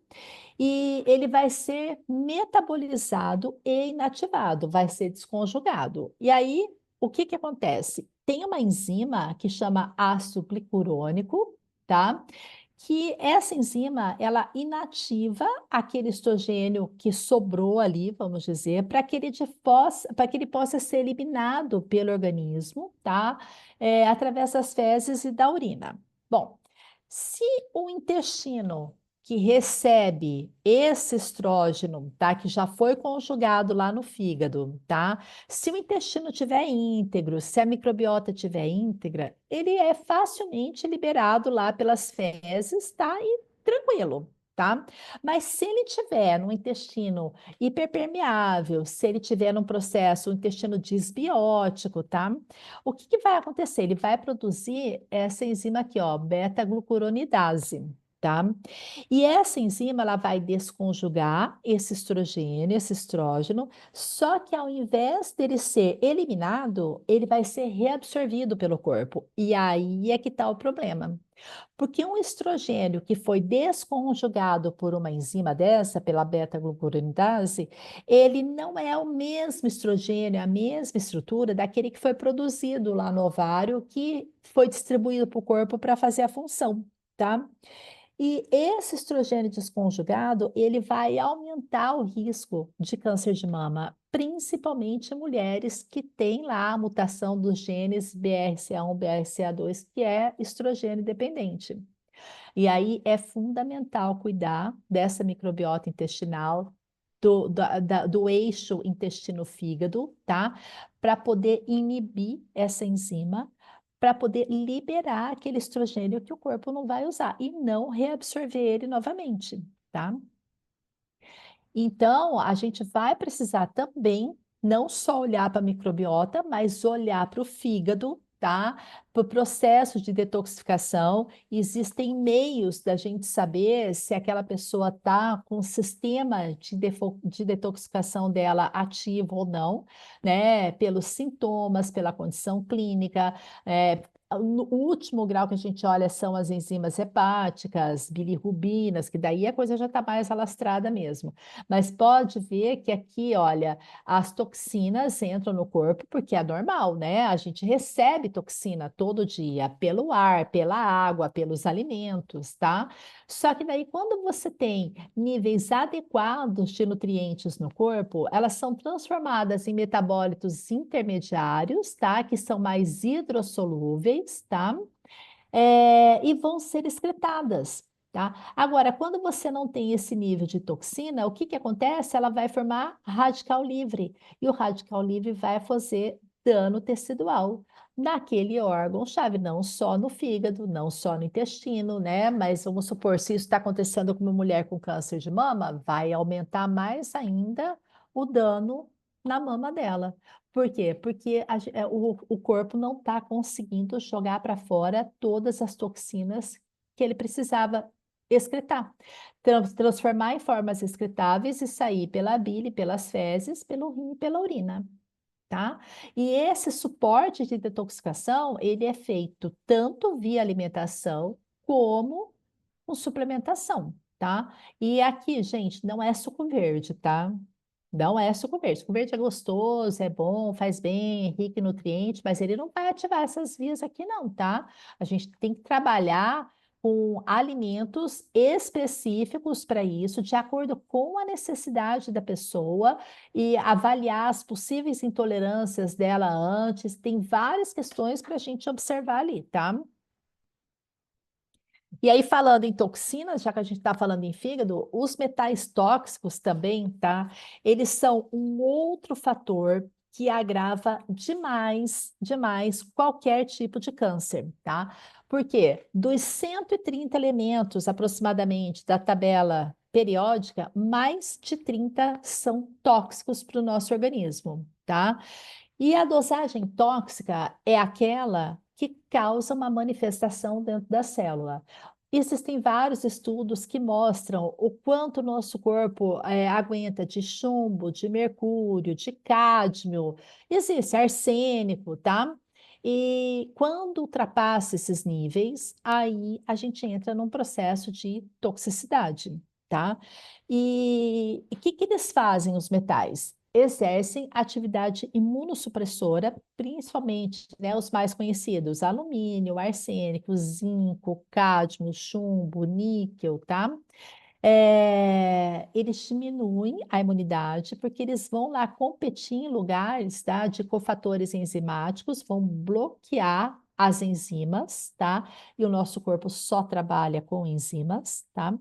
e ele vai ser metabolizado e inativado, vai ser desconjugado. E aí, o que que acontece? Tem uma enzima que chama ácido glicurônico, tá? Que essa enzima, ela inativa aquele estrogênio que sobrou ali, vamos dizer, para que ele possa ser eliminado pelo organismo, tá? Através das fezes e da urina. Bom, se o intestino que recebe esse estrógeno, tá, que já foi conjugado lá no fígado, tá? Se o intestino tiver íntegro, se a microbiota tiver íntegra, ele é facilmente liberado lá pelas fezes, tá? E tranquilo. Tá? Mas se ele tiver no intestino hiperpermeável, se ele tiver num processo, um intestino disbiótico, tá? O que que vai acontecer? Ele vai produzir essa enzima aqui, ó, beta-glucuronidase, tá? E essa enzima, ela vai desconjugar esse estrogênio, esse estrógeno, só que ao invés dele ser eliminado, ele vai ser reabsorvido pelo corpo. E aí é que está o problema. Porque um estrogênio que foi desconjugado por uma enzima dessa, pela beta-glucuronidase, ele não é o mesmo estrogênio, a mesma estrutura daquele que foi produzido lá no ovário, que foi distribuído para o corpo para fazer a função, tá? E esse estrogênio desconjugado, ele vai aumentar o risco de câncer de mama, principalmente em mulheres que têm lá a mutação dos genes BRCA1, BRCA2, que é estrogênio dependente. E aí é fundamental cuidar dessa microbiota intestinal, do eixo intestino-fígado, tá? Para poder inibir essa enzima, para poder liberar aquele estrogênio que o corpo não vai usar e não reabsorver ele novamente, tá? Então, a gente vai precisar também não só olhar para a microbiota, mas olhar para o fígado, tá? Para o processo de detoxificação. Existem meios da gente saber se aquela pessoa está com o sistema de detoxificação dela ativo ou não, né? Pelos sintomas, pela condição clínica. No último grau que a gente olha são as enzimas hepáticas, bilirrubinas, que daí a coisa já está mais alastrada mesmo. Mas pode ver que aqui, olha, as toxinas entram no corpo porque é normal, né? A gente recebe toxina todo dia pelo ar, pela água, pelos alimentos, tá? Só que daí, quando você tem níveis adequados de nutrientes no corpo, elas são transformadas em metabólitos intermediários, tá? Que são mais hidrossolúveis, tá? E vão ser excretadas, tá? Agora, quando você não tem esse nível de toxina, o que que acontece? Ela vai formar radical livre, e o radical livre vai fazer dano tecidual naquele órgão-chave, não só no fígado, não só no intestino, né? Mas vamos supor, se isso está acontecendo com uma mulher com câncer de mama, vai aumentar mais ainda o dano na mama dela. Por quê? Porque o corpo não está conseguindo jogar para fora todas as toxinas que ele precisava excretar, transformar em formas excretáveis e sair pela bile, pelas fezes, pelo rim e pela urina, tá? E esse suporte de detoxificação, ele é feito tanto via alimentação como com suplementação, tá? E aqui, gente, não é suco verde, tá? Não é suco verde. Suco verde é gostoso, é bom, faz bem, é rico em nutrientes, mas ele não vai ativar essas vias aqui, não, tá? A gente tem que trabalhar com alimentos específicos para isso, de acordo com a necessidade da pessoa e avaliar as possíveis intolerâncias dela antes. Tem várias questões para a gente observar ali, tá? E aí, falando em toxinas, já que a gente está falando em fígado, os metais tóxicos também, tá? Eles são um outro fator que agrava demais, demais qualquer tipo de câncer, tá? Por quê? Dos 130 elementos aproximadamente da tabela periódica, mais de 30 são tóxicos para o nosso organismo, tá? E a dosagem tóxica é aquela que causa uma manifestação dentro da célula. Existem vários estudos que mostram o quanto o nosso corpo aguenta de chumbo, de mercúrio, de cádmio, existe arsênico, tá? E quando ultrapassa esses níveis, aí a gente entra num processo de toxicidade, tá? E o que que eles fazem, os metais? Exercem atividade imunossupressora, principalmente, né, os mais conhecidos, alumínio, arsênico, zinco, cádmio, chumbo, níquel, tá? Eles diminuem a imunidade porque eles vão lá competir em lugares, tá, de cofatores enzimáticos, vão bloquear as enzimas, tá? E o nosso corpo só trabalha com enzimas, tá?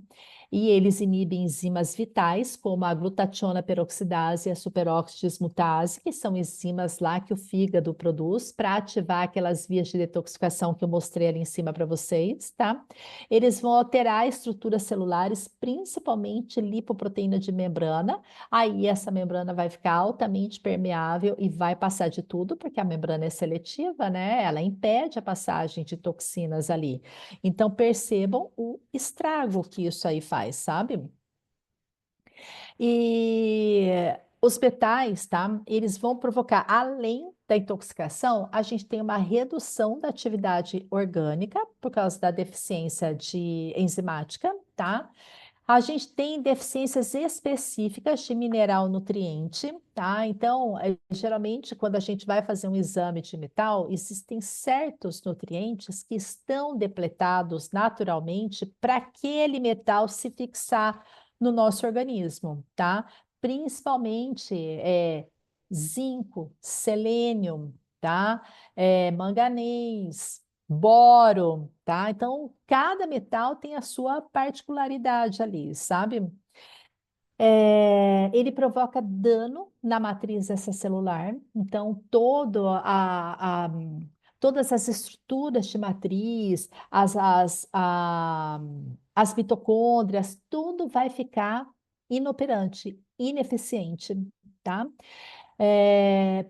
E eles inibem enzimas vitais, como a glutationa peroxidase e a superóxido dismutase, que são enzimas lá que o fígado produz para ativar aquelas vias de detoxificação que eu mostrei ali em cima para vocês, tá? Eles vão alterar estruturas celulares, principalmente lipoproteína de membrana. Aí essa membrana vai ficar altamente permeável e vai passar de tudo, porque a membrana é seletiva, né? Ela impede a passagem de toxinas ali. Então percebam o estrago que isso aí faz, sabe? E os metais, tá? Eles vão provocar, além da intoxicação, a gente tem uma redução da atividade orgânica por causa da deficiência de enzimática, tá? A gente tem deficiências específicas de mineral nutriente, tá? Então, geralmente, quando a gente vai fazer um exame de metal, existem certos nutrientes que estão depletados naturalmente para aquele metal se fixar no nosso organismo, tá? Principalmente zinco, selênio, tá? Manganês, boro, tá? Então, cada metal tem a sua particularidade ali, sabe? Ele provoca dano na matriz extracelular, então todas as estruturas de matriz, as mitocôndrias, tudo vai ficar inoperante, ineficiente, tá?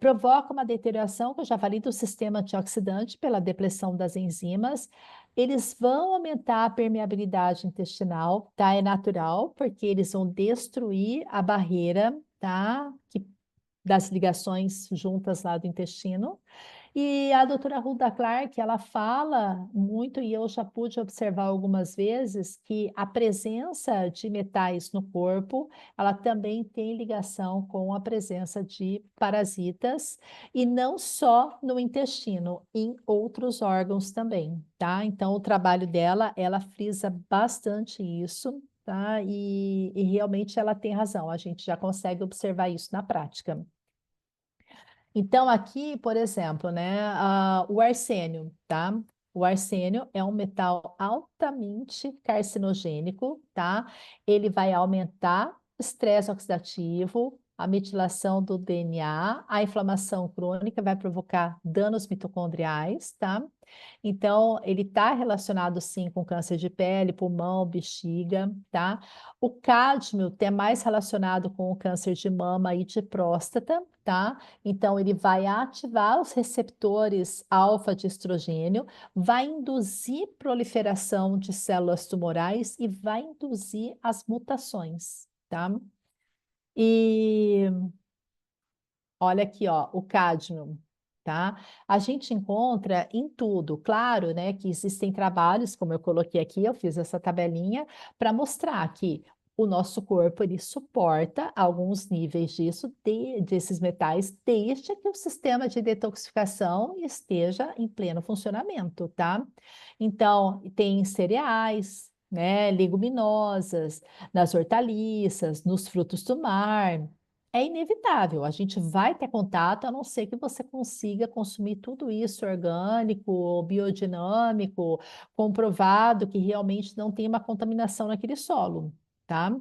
Provoca uma deterioração, que eu já falei, do sistema antioxidante pela depressão das enzimas. Eles vão aumentar a permeabilidade intestinal, tá? É natural, porque eles vão destruir a barreira, tá? Das ligações juntas lá do intestino. E a doutora Hulda Clark, ela fala muito, e eu já pude observar algumas vezes, que a presença de metais no corpo, ela também tem ligação com a presença de parasitas, e não só no intestino, em outros órgãos também, tá? Então, o trabalho dela, ela frisa bastante isso, tá? E realmente ela tem razão, a gente já consegue observar isso na prática. Então, aqui, por exemplo, né, o arsênio, tá? O arsênio é um metal altamente carcinogênico, tá? Ele vai aumentar o estresse oxidativo, a metilação do DNA, a inflamação crônica vai provocar danos mitocondriais, tá? Então, ele está relacionado sim com câncer de pele, pulmão, bexiga, tá? O cádmio é mais relacionado com o câncer de mama e de próstata, tá? Então, ele vai ativar os receptores alfa de estrogênio, vai induzir proliferação de células tumorais e vai induzir as mutações, tá? E olha aqui, ó, o cádmio, tá? A gente encontra em tudo, claro, né, que existem trabalhos, como eu coloquei aqui, eu fiz essa tabelinha para mostrar que o nosso corpo ele suporta alguns níveis desses metais, desde que o sistema de detoxificação esteja em pleno funcionamento, tá? Então, tem cereais, né, leguminosas, nas hortaliças, nos frutos do mar. É inevitável, a gente vai ter contato, a não ser que você consiga consumir tudo isso orgânico, biodinâmico, comprovado que realmente não tem uma contaminação naquele solo, tá?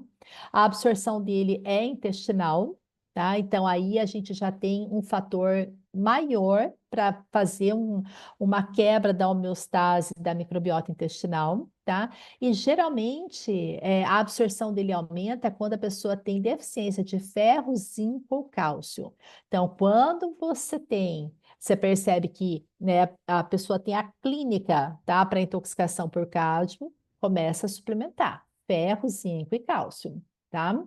A absorção dele é intestinal, tá? Então aí a gente já tem um fator maior para fazer uma quebra da homeostase da microbiota intestinal, tá? E geralmente a absorção dele aumenta quando a pessoa tem deficiência de ferro, zinco ou cálcio. Então, quando você percebe que, né, a pessoa tem a clínica, tá, para intoxicação por cádmio, começa a suplementar ferro, zinco e cálcio, tá?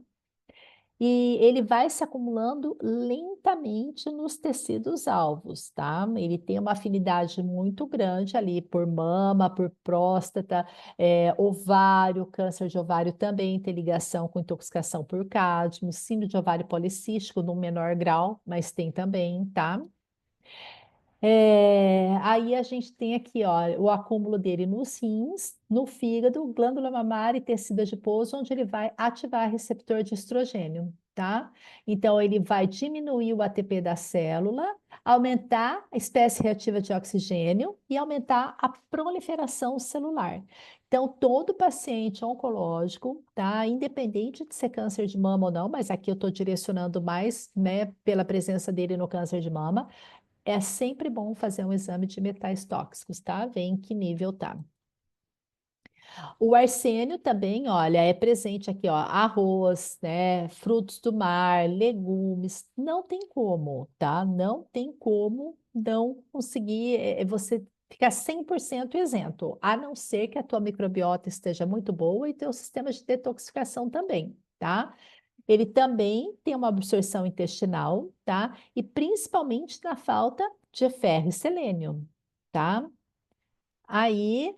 E ele vai se acumulando lentamente nos tecidos alvos, tá? Ele tem uma afinidade muito grande ali por mama, por próstata, ovário, câncer de ovário também tem ligação com intoxicação por cádmio, síndrome de ovário policístico no menor grau, mas tem também, tá? Aí a gente tem aqui, ó, o acúmulo dele nos rins, no fígado, glândula mamária e tecido adiposo, onde ele vai ativar receptor de estrogênio, tá? Então, ele vai diminuir o ATP da célula, aumentar a espécie reativa de oxigênio e aumentar a proliferação celular. Então, todo paciente oncológico, tá? Independente de ser câncer de mama ou não, mas aqui eu estou direcionando mais, né, pela presença dele no câncer de mama, é sempre bom fazer um exame de metais tóxicos, tá? Ver em que nível tá. O arsênio também, olha, é presente aqui, ó, arroz, né, frutos do mar, legumes, não tem como, tá? Não tem como não conseguir você ficar 100% isento, a não ser que a tua microbiota esteja muito boa e teu sistema de detoxificação também, tá? Ele também tem uma absorção intestinal, tá? E principalmente na falta de ferro e selênio, tá? Aí,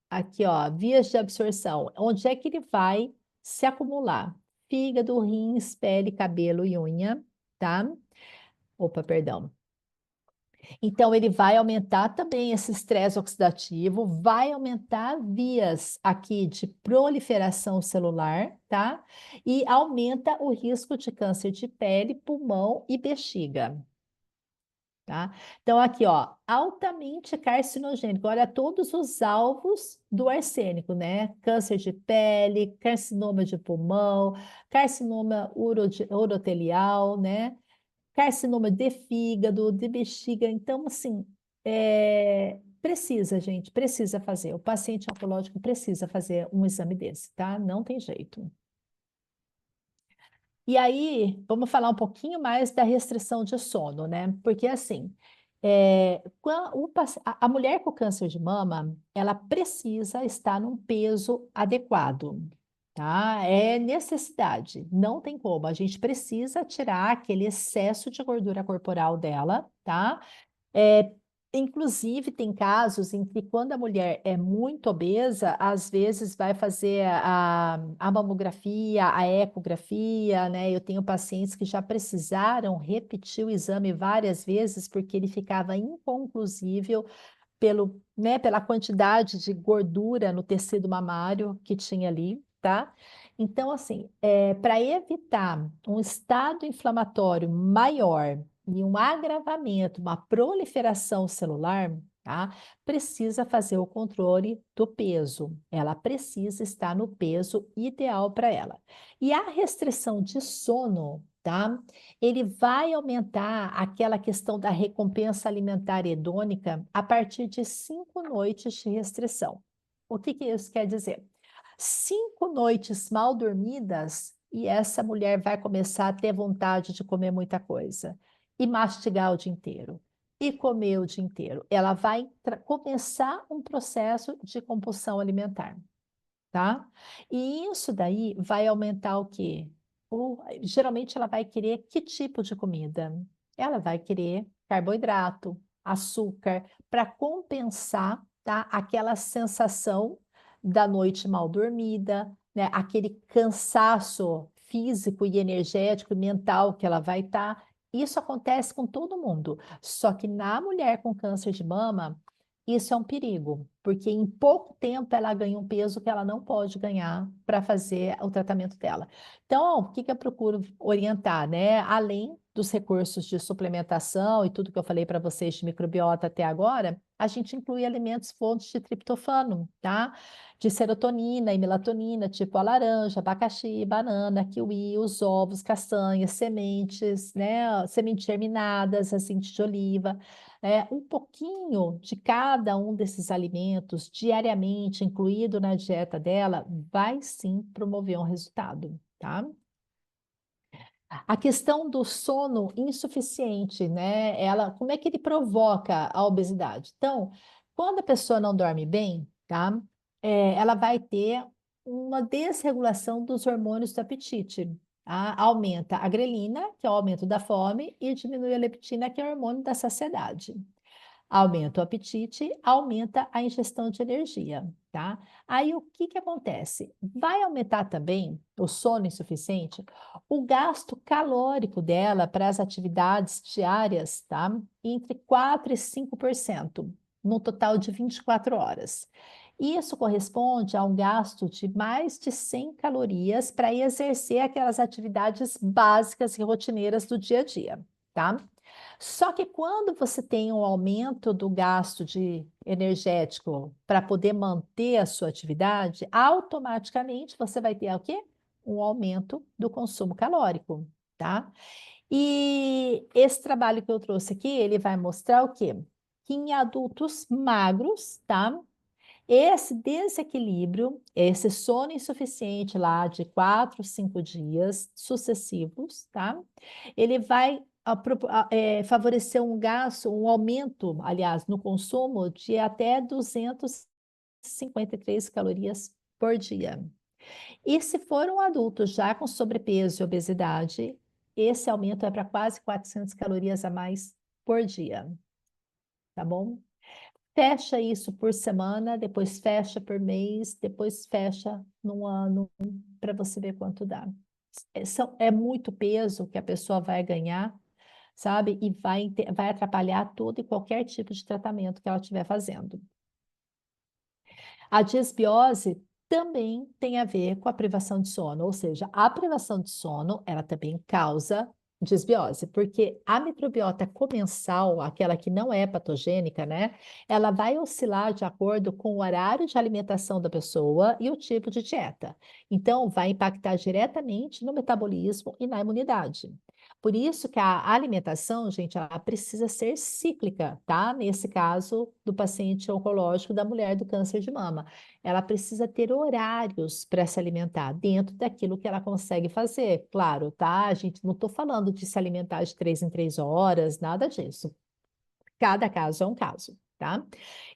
aqui, ó, vias de absorção. Onde é que ele vai se acumular? Fígado, rins, pele, cabelo e unha, tá? Opa, perdão. Então, ele vai aumentar também esse estresse oxidativo, vai aumentar vias aqui de proliferação celular, tá? E aumenta o risco de câncer de pele, pulmão e bexiga, tá? Então, aqui, ó, altamente carcinogênico. Olha todos os alvos do arsênico, né? Câncer de pele, carcinoma de pulmão, carcinoma urotelial, né? Carcinoma de fígado, de bexiga. Então, assim, precisa, gente, precisa fazer. O paciente oncológico precisa fazer um exame desse, tá? Não tem jeito. E aí, vamos falar um pouquinho mais da restrição de sono, né? Porque, assim, a mulher com câncer de mama, ela precisa estar num peso adequado, tá? É necessidade, não tem como. A gente precisa tirar aquele excesso de gordura corporal dela, tá? É, inclusive, tem casos em que, quando a mulher é muito obesa, às vezes vai fazer a mamografia, a ecografia, né? Eu tenho pacientes que já precisaram repetir o exame várias vezes porque ele ficava inconclusível pela quantidade de gordura no tecido mamário que tinha ali, tá? Então, assim, para evitar um estado inflamatório maior e um agravamento, uma proliferação celular, tá? Precisa fazer o controle do peso. Ela precisa estar no peso ideal para ela. E a restrição de sono, tá? Ele vai aumentar aquela questão da recompensa alimentar hedônica a partir de 5 noites de restrição. O que que isso quer dizer? 5 noites mal dormidas e essa mulher vai começar a ter vontade de comer muita coisa e mastigar o dia inteiro e comer o dia inteiro. Ela vai começar um processo de compulsão alimentar, tá? E isso daí vai aumentar o quê? Geralmente ela vai querer que tipo de comida? Ela vai querer carboidrato, açúcar, para compensar, tá? Aquela sensação da noite mal dormida, né? Aquele cansaço físico e energético e mental que ela vai estar. Isso acontece com todo mundo. Só que na mulher com câncer de mama, isso é um perigo, porque em pouco tempo ela ganha um peso que ela não pode ganhar para fazer o tratamento dela. Então, o que que eu procuro orientar, né? Além dos recursos de suplementação e tudo que eu falei para vocês de microbiota até agora, a gente inclui alimentos fontes de triptofano, tá? De serotonina e melatonina, tipo a laranja, abacaxi, banana, kiwi, os ovos, castanhas, sementes, né? Sementes germinadas, azeite de oliva. Um pouquinho de cada um desses alimentos diariamente incluído na dieta dela vai sim promover um resultado, tá? A questão do sono insuficiente, né? Como é que ele provoca a obesidade? Então, quando a pessoa não dorme bem, tá? Ela vai ter uma desregulação dos hormônios do apetite. Tá? Aumenta a grelina, que é o aumento da fome, e diminui a leptina, que é o hormônio da saciedade. Aumenta o apetite, aumenta a ingestão de energia, tá? Aí o que que acontece? Vai aumentar também o sono insuficiente, o gasto calórico dela para as atividades diárias, tá? Entre 4 e 5%, no total de 24 horas. Isso corresponde a um gasto de mais de 100 calorias para exercer aquelas atividades básicas e rotineiras do dia a dia, tá? Só que quando você tem um aumento do gasto de energético para poder manter a sua atividade, automaticamente você vai ter o quê? Um aumento do consumo calórico, tá? E esse trabalho que eu trouxe aqui, ele vai mostrar o quê? Que em adultos magros, tá? Esse desequilíbrio, esse sono insuficiente lá de 4, 5 dias sucessivos, tá? Ele vai favorecer um gasto, um aumento, aliás, no consumo de até 253 calorias por dia. E se for um adulto já com sobrepeso e obesidade, esse aumento é para quase 400 calorias a mais por dia, tá bom? Fecha isso por semana, depois fecha por mês, depois fecha num ano, para você ver quanto dá. É muito peso que a pessoa vai ganhar, sabe? E vai atrapalhar todo e qualquer tipo de tratamento que ela estiver fazendo. A disbiose também tem a ver com a privação de sono, ou seja, a privação de sono, ela também causa disbiose, porque a microbiota comensal, aquela que não é patogênica, né, ela vai oscilar de acordo com o horário de alimentação da pessoa e o tipo de dieta. Então, vai impactar diretamente no metabolismo e na imunidade. Por isso que a alimentação, gente, ela precisa ser cíclica, tá? Nesse caso do paciente oncológico da mulher do câncer de mama. Ela precisa ter horários para se alimentar dentro daquilo que ela consegue fazer. Claro, tá? A gente não estou falando de se alimentar de 3 em 3 horas, nada disso. Cada caso é um caso, tá?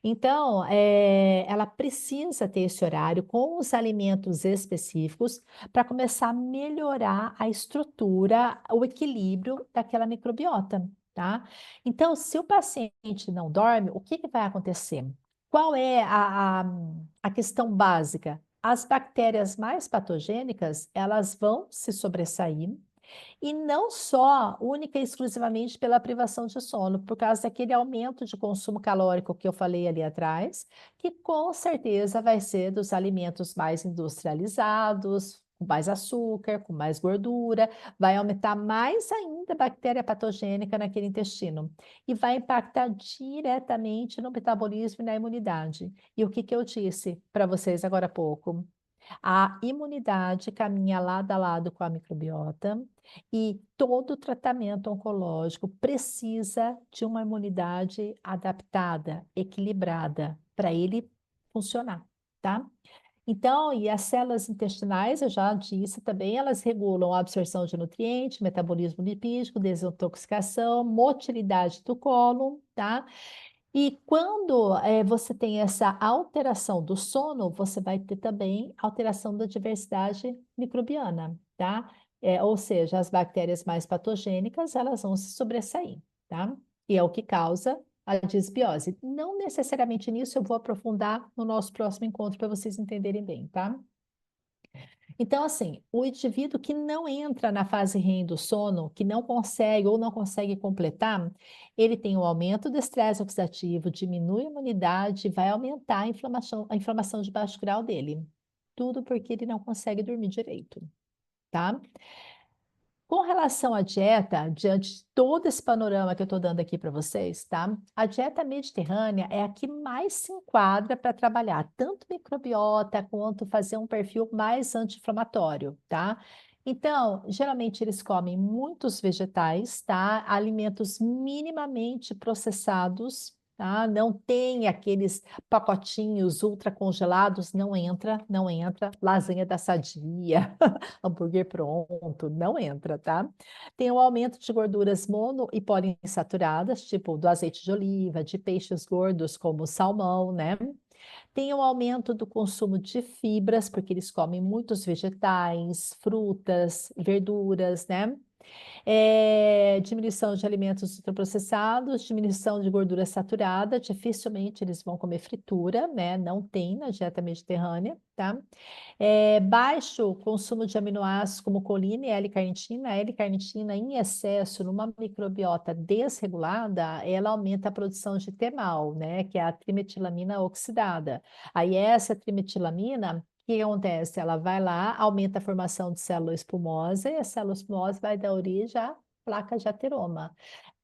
Então, ela precisa ter esse horário com os alimentos específicos para começar a melhorar a estrutura, o equilíbrio daquela microbiota, tá? Então, se o paciente não dorme, o que que vai acontecer? Qual é a questão básica? As bactérias mais patogênicas, elas vão se sobressair e não só, única e exclusivamente pela privação de sono, por causa daquele aumento de consumo calórico que eu falei ali atrás, que com certeza vai ser dos alimentos mais industrializados, com mais açúcar, com mais gordura, vai aumentar mais ainda a bactéria patogênica naquele intestino e vai impactar diretamente no metabolismo e na imunidade. E o que que eu disse para vocês agora há pouco? A imunidade caminha lado a lado com a microbiota e todo tratamento oncológico precisa de uma imunidade adaptada, equilibrada, para ele funcionar, tá? Então, e as células intestinais, eu já disse também, elas regulam a absorção de nutrientes, metabolismo lipídico, desintoxicação, motilidade do cólon, tá? E quando você tem essa alteração do sono, você vai ter também alteração da diversidade microbiana, tá? Ou seja, as bactérias mais patogênicas, elas vão se sobressair, tá? E é o que causa a disbiose. Não necessariamente nisso, eu vou aprofundar no nosso próximo encontro para vocês entenderem bem, tá? Então, assim, o indivíduo que não entra na fase REM do sono, que não consegue ou não consegue completar, ele tem o aumento do estresse oxidativo, diminui a imunidade, vai aumentar a inflamação de baixo grau dele. Tudo porque ele não consegue dormir direito, tá? Com relação à dieta, diante de todo esse panorama que eu estou dando aqui para vocês, tá? A dieta mediterrânea é a que mais se enquadra para trabalhar tanto microbiota quanto fazer um perfil mais anti-inflamatório, tá? Então, geralmente eles comem muitos vegetais, tá? Alimentos minimamente processados, tá? Não tem aqueles pacotinhos ultra congelados, não entra, não entra. Lasanha da Sadia, hambúrguer pronto, não entra, tá? Tem um aumento de gorduras mono e poliinsaturadas, tipo do azeite de oliva, de peixes gordos como o salmão, né? Tem um aumento do consumo de fibras, porque eles comem muitos vegetais, frutas, verduras, né? Diminuição de alimentos ultraprocessados, diminuição de gordura saturada, dificilmente eles vão comer fritura, né? Não tem na dieta mediterrânea, tá? Baixo consumo de aminoácidos como colina e L-carnitina. A L-carnitina em excesso numa microbiota desregulada, ela aumenta a produção de TMAO, né? Que é a trimetilamina oxidada. Aí essa trimetilamina, o que acontece? Ela vai lá, aumenta a formação de célula espumosa e a célula espumosa vai dar origem à placa de ateroma.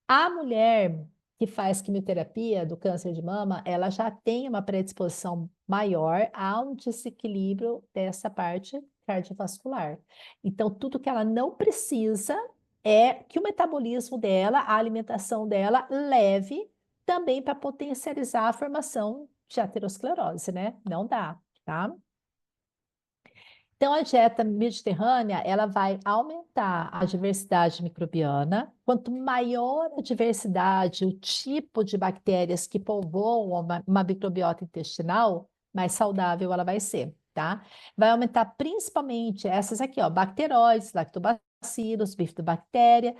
A mulher que faz quimioterapia do câncer de mama, ela já tem uma predisposição maior a um desequilíbrio dessa parte cardiovascular. Então, tudo que ela não precisa é que o metabolismo dela, a alimentação dela, leve também para potencializar a formação de aterosclerose, né? Não dá, tá? Então, a dieta mediterrânea, ela vai aumentar a diversidade microbiana. Quanto maior a diversidade, o tipo de bactérias que povoam uma microbiota intestinal, mais saudável ela vai ser, tá? Vai aumentar principalmente essas aqui, ó, bacteróides, lactobacilos, bifidobactéria,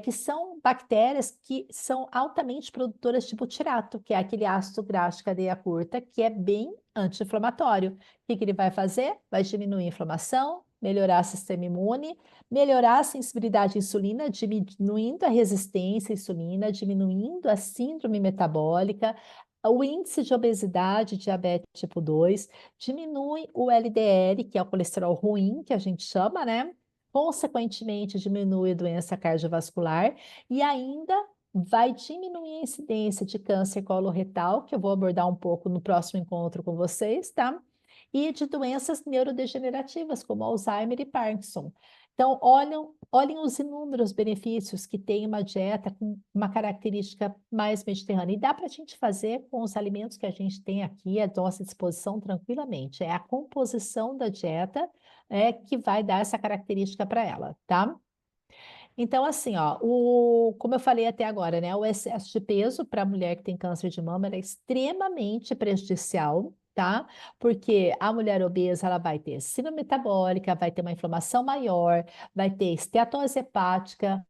que são bactérias que são altamente produtoras de butirato, que é aquele ácido graxo de cadeia curta, que é bem anti-inflamatório. Que ele vai fazer? Vai diminuir a inflamação, melhorar o sistema imune, melhorar a sensibilidade à insulina, diminuindo a resistência à insulina, diminuindo a síndrome metabólica, o índice de obesidade, diabetes tipo 2, diminui o LDL, que é o colesterol ruim, que a gente chama, né? Consequentemente, diminui a doença cardiovascular e ainda vai diminuir a incidência de câncer coloretal, que eu vou abordar um pouco no próximo encontro com vocês, tá? E de doenças neurodegenerativas, como Alzheimer e Parkinson. Então, olhem os inúmeros benefícios que tem uma dieta com uma característica mais mediterrânea. E dá para a gente fazer com os alimentos que a gente tem aqui à nossa disposição tranquilamente. É a composição da dieta que vai dar essa característica para ela, tá? Então, assim, ó, como eu falei até agora, né, o excesso de peso para a mulher que tem câncer de mama é extremamente prejudicial, tá? Porque a mulher obesa, ela vai ter síndrome metabólica, vai ter uma inflamação maior, vai ter esteatose hepática,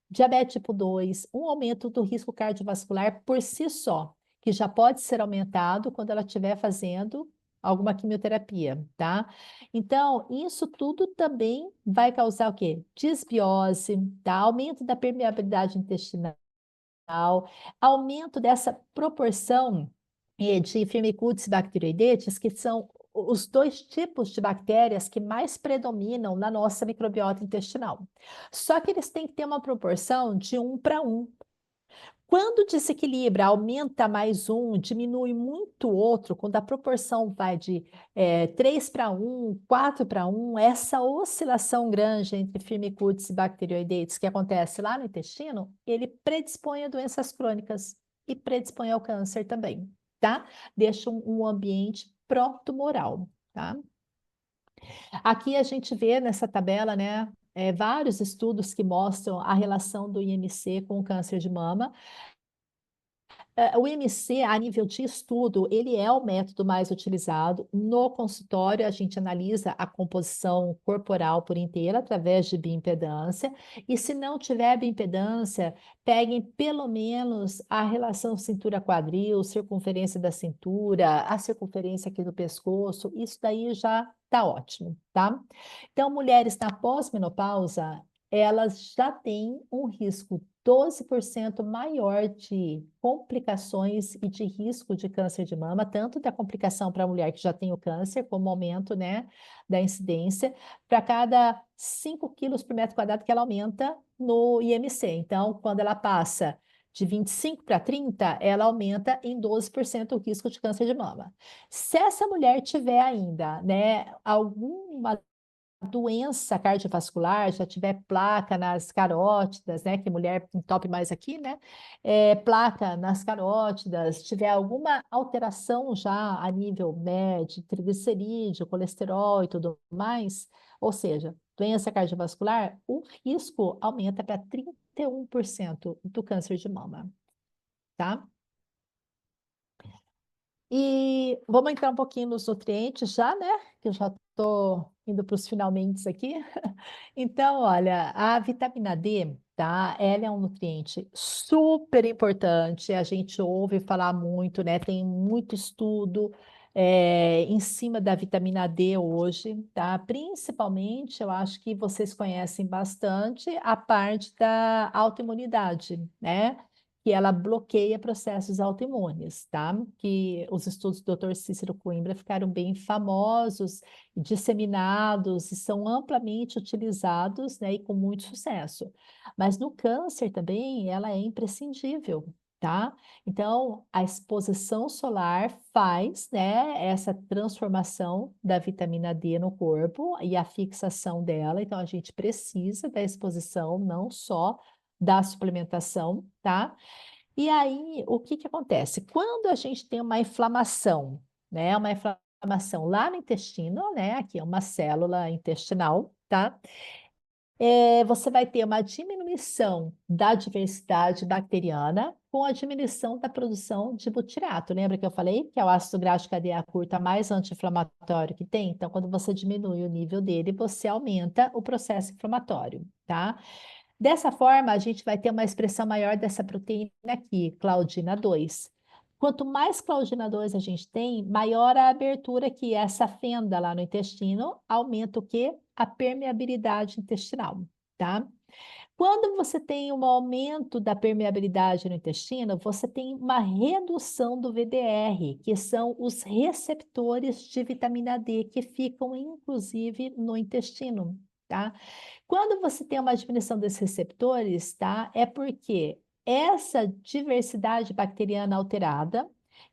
diabetes tipo 2, um aumento do risco cardiovascular por si só, que já pode ser aumentado quando ela estiver fazendo alguma quimioterapia, tá? Então, isso tudo também vai causar o quê? Disbiose, tá? Aumento da permeabilidade intestinal, aumento dessa proporção de Firmicutes e Bacteroidetes, que são os dois tipos de bactérias que mais predominam na nossa microbiota intestinal. Só que eles têm que ter uma proporção de 1 para 1. Quando desequilibra, aumenta mais um, diminui muito o outro, quando a proporção vai de 3 para 1, 4 para 1, essa oscilação grande entre firmicutes e bacteroidetes que acontece lá no intestino, ele predispõe a doenças crônicas e predispõe ao câncer também, tá? Deixa um ambiente protumoral, tá? Aqui a gente vê nessa tabela, né, vários estudos que mostram a relação do IMC com o câncer de mama. O IMC, a nível de estudo, ele é o método mais utilizado. No consultório, a gente analisa a composição corporal por inteira através de bioimpedância. E se não tiver bioimpedância, peguem pelo menos a relação cintura-quadril, circunferência da cintura, a circunferência aqui do pescoço. Isso daí já está ótimo, tá? Então, mulheres na pós-menopausa, elas já têm um risco 12% maior de complicações e de risco de câncer de mama, tanto da complicação para a mulher que já tem o câncer, como aumento, né, da incidência, para cada 5 quilos por metro quadrado que ela aumenta no IMC. Então, quando ela passa de 25 para 30, ela aumenta em 12% o risco de câncer de mama. Se essa mulher tiver ainda, né, alguma doença cardiovascular, já tiver placa nas carótidas, né, que mulher entope mais aqui, né, placa nas carótidas, tiver alguma alteração já a nível médio, triglicerídeo, colesterol e tudo mais, ou seja, doença cardiovascular, o risco aumenta para 31% do câncer de mama, tá? E vamos entrar um pouquinho nos nutrientes já, né? Que eu já estou indo para os finalmente aqui. Então, olha, a vitamina D, tá? Ela é um nutriente super importante. A gente ouve falar muito, né? Tem muito estudo em cima da vitamina D hoje, tá? Principalmente, eu acho que vocês conhecem bastante a parte da autoimunidade, né? Que ela bloqueia processos autoimunes, tá? Que os estudos do Dr. Cícero Coimbra ficaram bem famosos, disseminados e são amplamente utilizados, né, e com muito sucesso. Mas no câncer também ela é imprescindível, tá? Então, a exposição solar faz, né, essa transformação da vitamina D no corpo e a fixação dela. Então, a gente precisa da exposição, não só da suplementação, tá? E aí, o que que acontece? Quando a gente tem uma inflamação, né? Uma inflamação lá no intestino, né? Aqui é uma célula intestinal, tá? Você vai ter uma diminuição da diversidade bacteriana com a diminuição da produção de butirato. Lembra que eu falei que é o ácido graxo de cadeia curta mais anti-inflamatório que tem? Então, quando você diminui o nível dele, você aumenta o processo inflamatório, tá? Dessa forma, a gente vai ter uma expressão maior dessa proteína aqui, Claudina 2. Quanto mais Claudina 2 a gente tem, maior a abertura que essa fenda lá no intestino aumenta o quê? A permeabilidade intestinal, tá? Quando você tem um aumento da permeabilidade no intestino, você tem uma redução do VDR, que são os receptores de vitamina D que ficam inclusive no intestino, tá? Quando você tem uma diminuição desses receptores, tá? É porque essa diversidade bacteriana alterada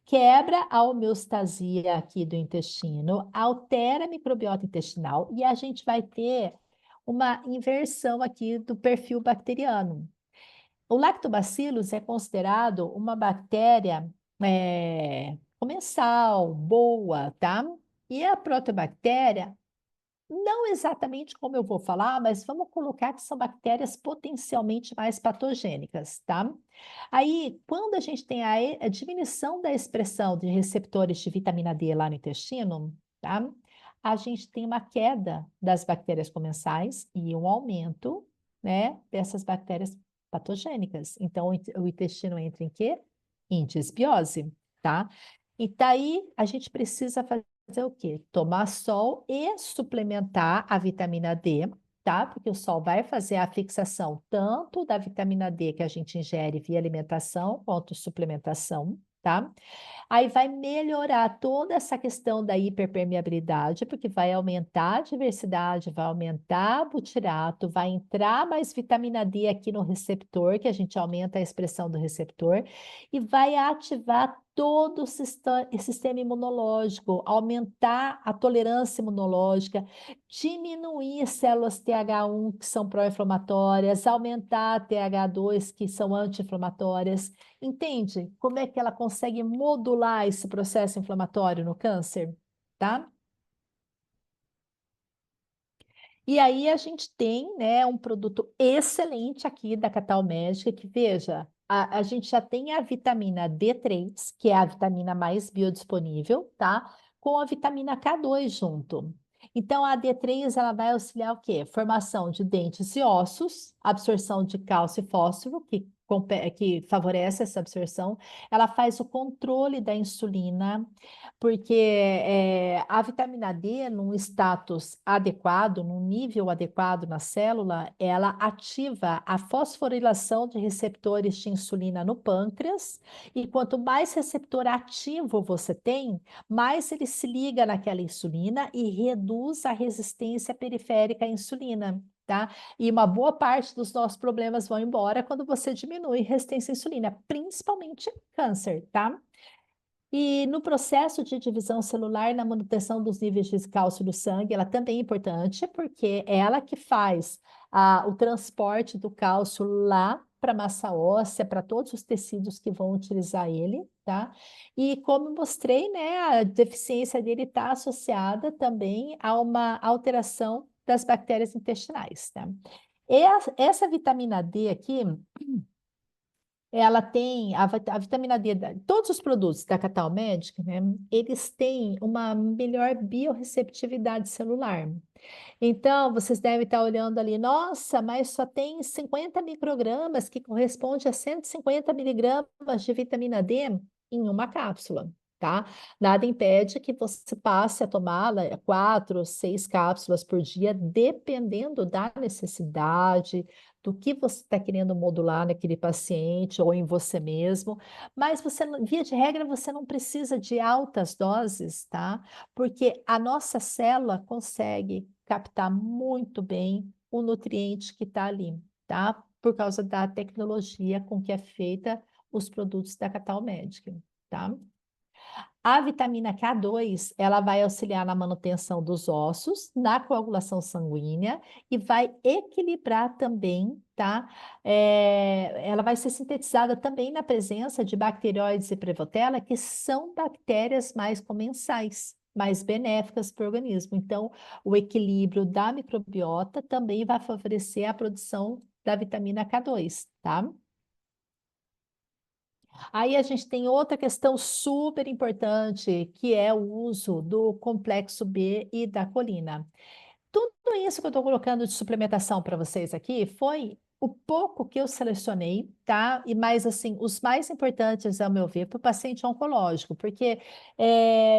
quebra a homeostasia aqui do intestino, altera a microbiota intestinal e a gente vai ter uma inversão aqui do perfil bacteriano. O lactobacillus é considerado uma bactéria comensal, boa, tá? E a proteobactéria não exatamente como eu vou falar, mas vamos colocar que são bactérias potencialmente mais patogênicas, tá? Aí, quando a gente tem a diminuição da expressão de receptores de vitamina D lá no intestino, tá? A gente tem uma queda das bactérias comensais e um aumento, né, dessas bactérias patogênicas. Então, o intestino entra em quê? Em desbiose, tá? E daí a gente precisa fazer o quê? Tomar sol e suplementar a vitamina D, tá? Porque o sol vai fazer a fixação tanto da vitamina D que a gente ingere via alimentação, quanto suplementação, tá? Aí vai melhorar toda essa questão da hiperpermeabilidade, porque vai aumentar a diversidade, vai aumentar o butirato, vai entrar mais vitamina D aqui no receptor, que a gente aumenta a expressão do receptor, e vai ativar todo o sistema imunológico, aumentar a tolerância imunológica, diminuir células TH1 que são pró-inflamatórias, aumentar a TH2 que são anti-inflamatórias. Entende como é que ela consegue modular esse processo inflamatório no câncer? Tá? E aí a gente tem, né, um produto excelente aqui da Catal Médica, que veja, a gente já tem a vitamina D3, que é a vitamina mais biodisponível, tá? Com a vitamina K2 junto. Então, a D3 ela vai auxiliar o quê? Formação de dentes e ossos, absorção de cálcio e fósforo, que que favorece essa absorção, ela faz o controle da insulina, porque a vitamina D, num status adequado, num nível adequado na célula, ela ativa a fosforilação de receptores de insulina no pâncreas, e quanto mais receptor ativo você tem, mais ele se liga naquela insulina e reduz a resistência periférica à insulina. Tá? E uma boa parte dos nossos problemas vão embora quando você diminui resistência à insulina, principalmente câncer, tá? E no processo de divisão celular, na manutenção dos níveis de cálcio no sangue, ela também é importante, porque é ela que faz o transporte do cálcio lá para a massa óssea, para todos os tecidos que vão utilizar ele, tá? E como eu mostrei, né, a deficiência dele está associada também a uma alteração das bactérias intestinais, tá? Essa vitamina D aqui, ela tem a vitamina D, todos os produtos da Catal Medic, né, eles têm uma melhor biorreceptividade celular. Então, vocês devem estar olhando ali, nossa, mas só tem 50 microgramas, que corresponde a 150 miligramas de vitamina D em uma cápsula, tá? Nada impede que você passe a tomá-la 4 ou 6 cápsulas por dia, dependendo da necessidade, do que você está querendo modular naquele paciente ou em você mesmo. Mas você, via de regra, você não precisa de altas doses, tá? Porque a nossa célula consegue captar muito bem o nutriente que está ali, tá? Por causa da tecnologia com que é feita os produtos da Catal Medic, tá? A vitamina K2, ela vai auxiliar na manutenção dos ossos, na coagulação sanguínea, e vai equilibrar também, tá? Ela vai ser sintetizada também na presença de bacteroides e prevotella, que são bactérias mais comensais, mais benéficas para o organismo. Então, o equilíbrio da microbiota também vai favorecer a produção da vitamina K2, tá? Aí a gente tem outra questão super importante, que é o uso do complexo B e da colina. Tudo isso que eu estou colocando de suplementação para vocês aqui foi o pouco que eu selecionei, tá? E mais assim, os mais importantes, ao meu ver, para o paciente oncológico, porque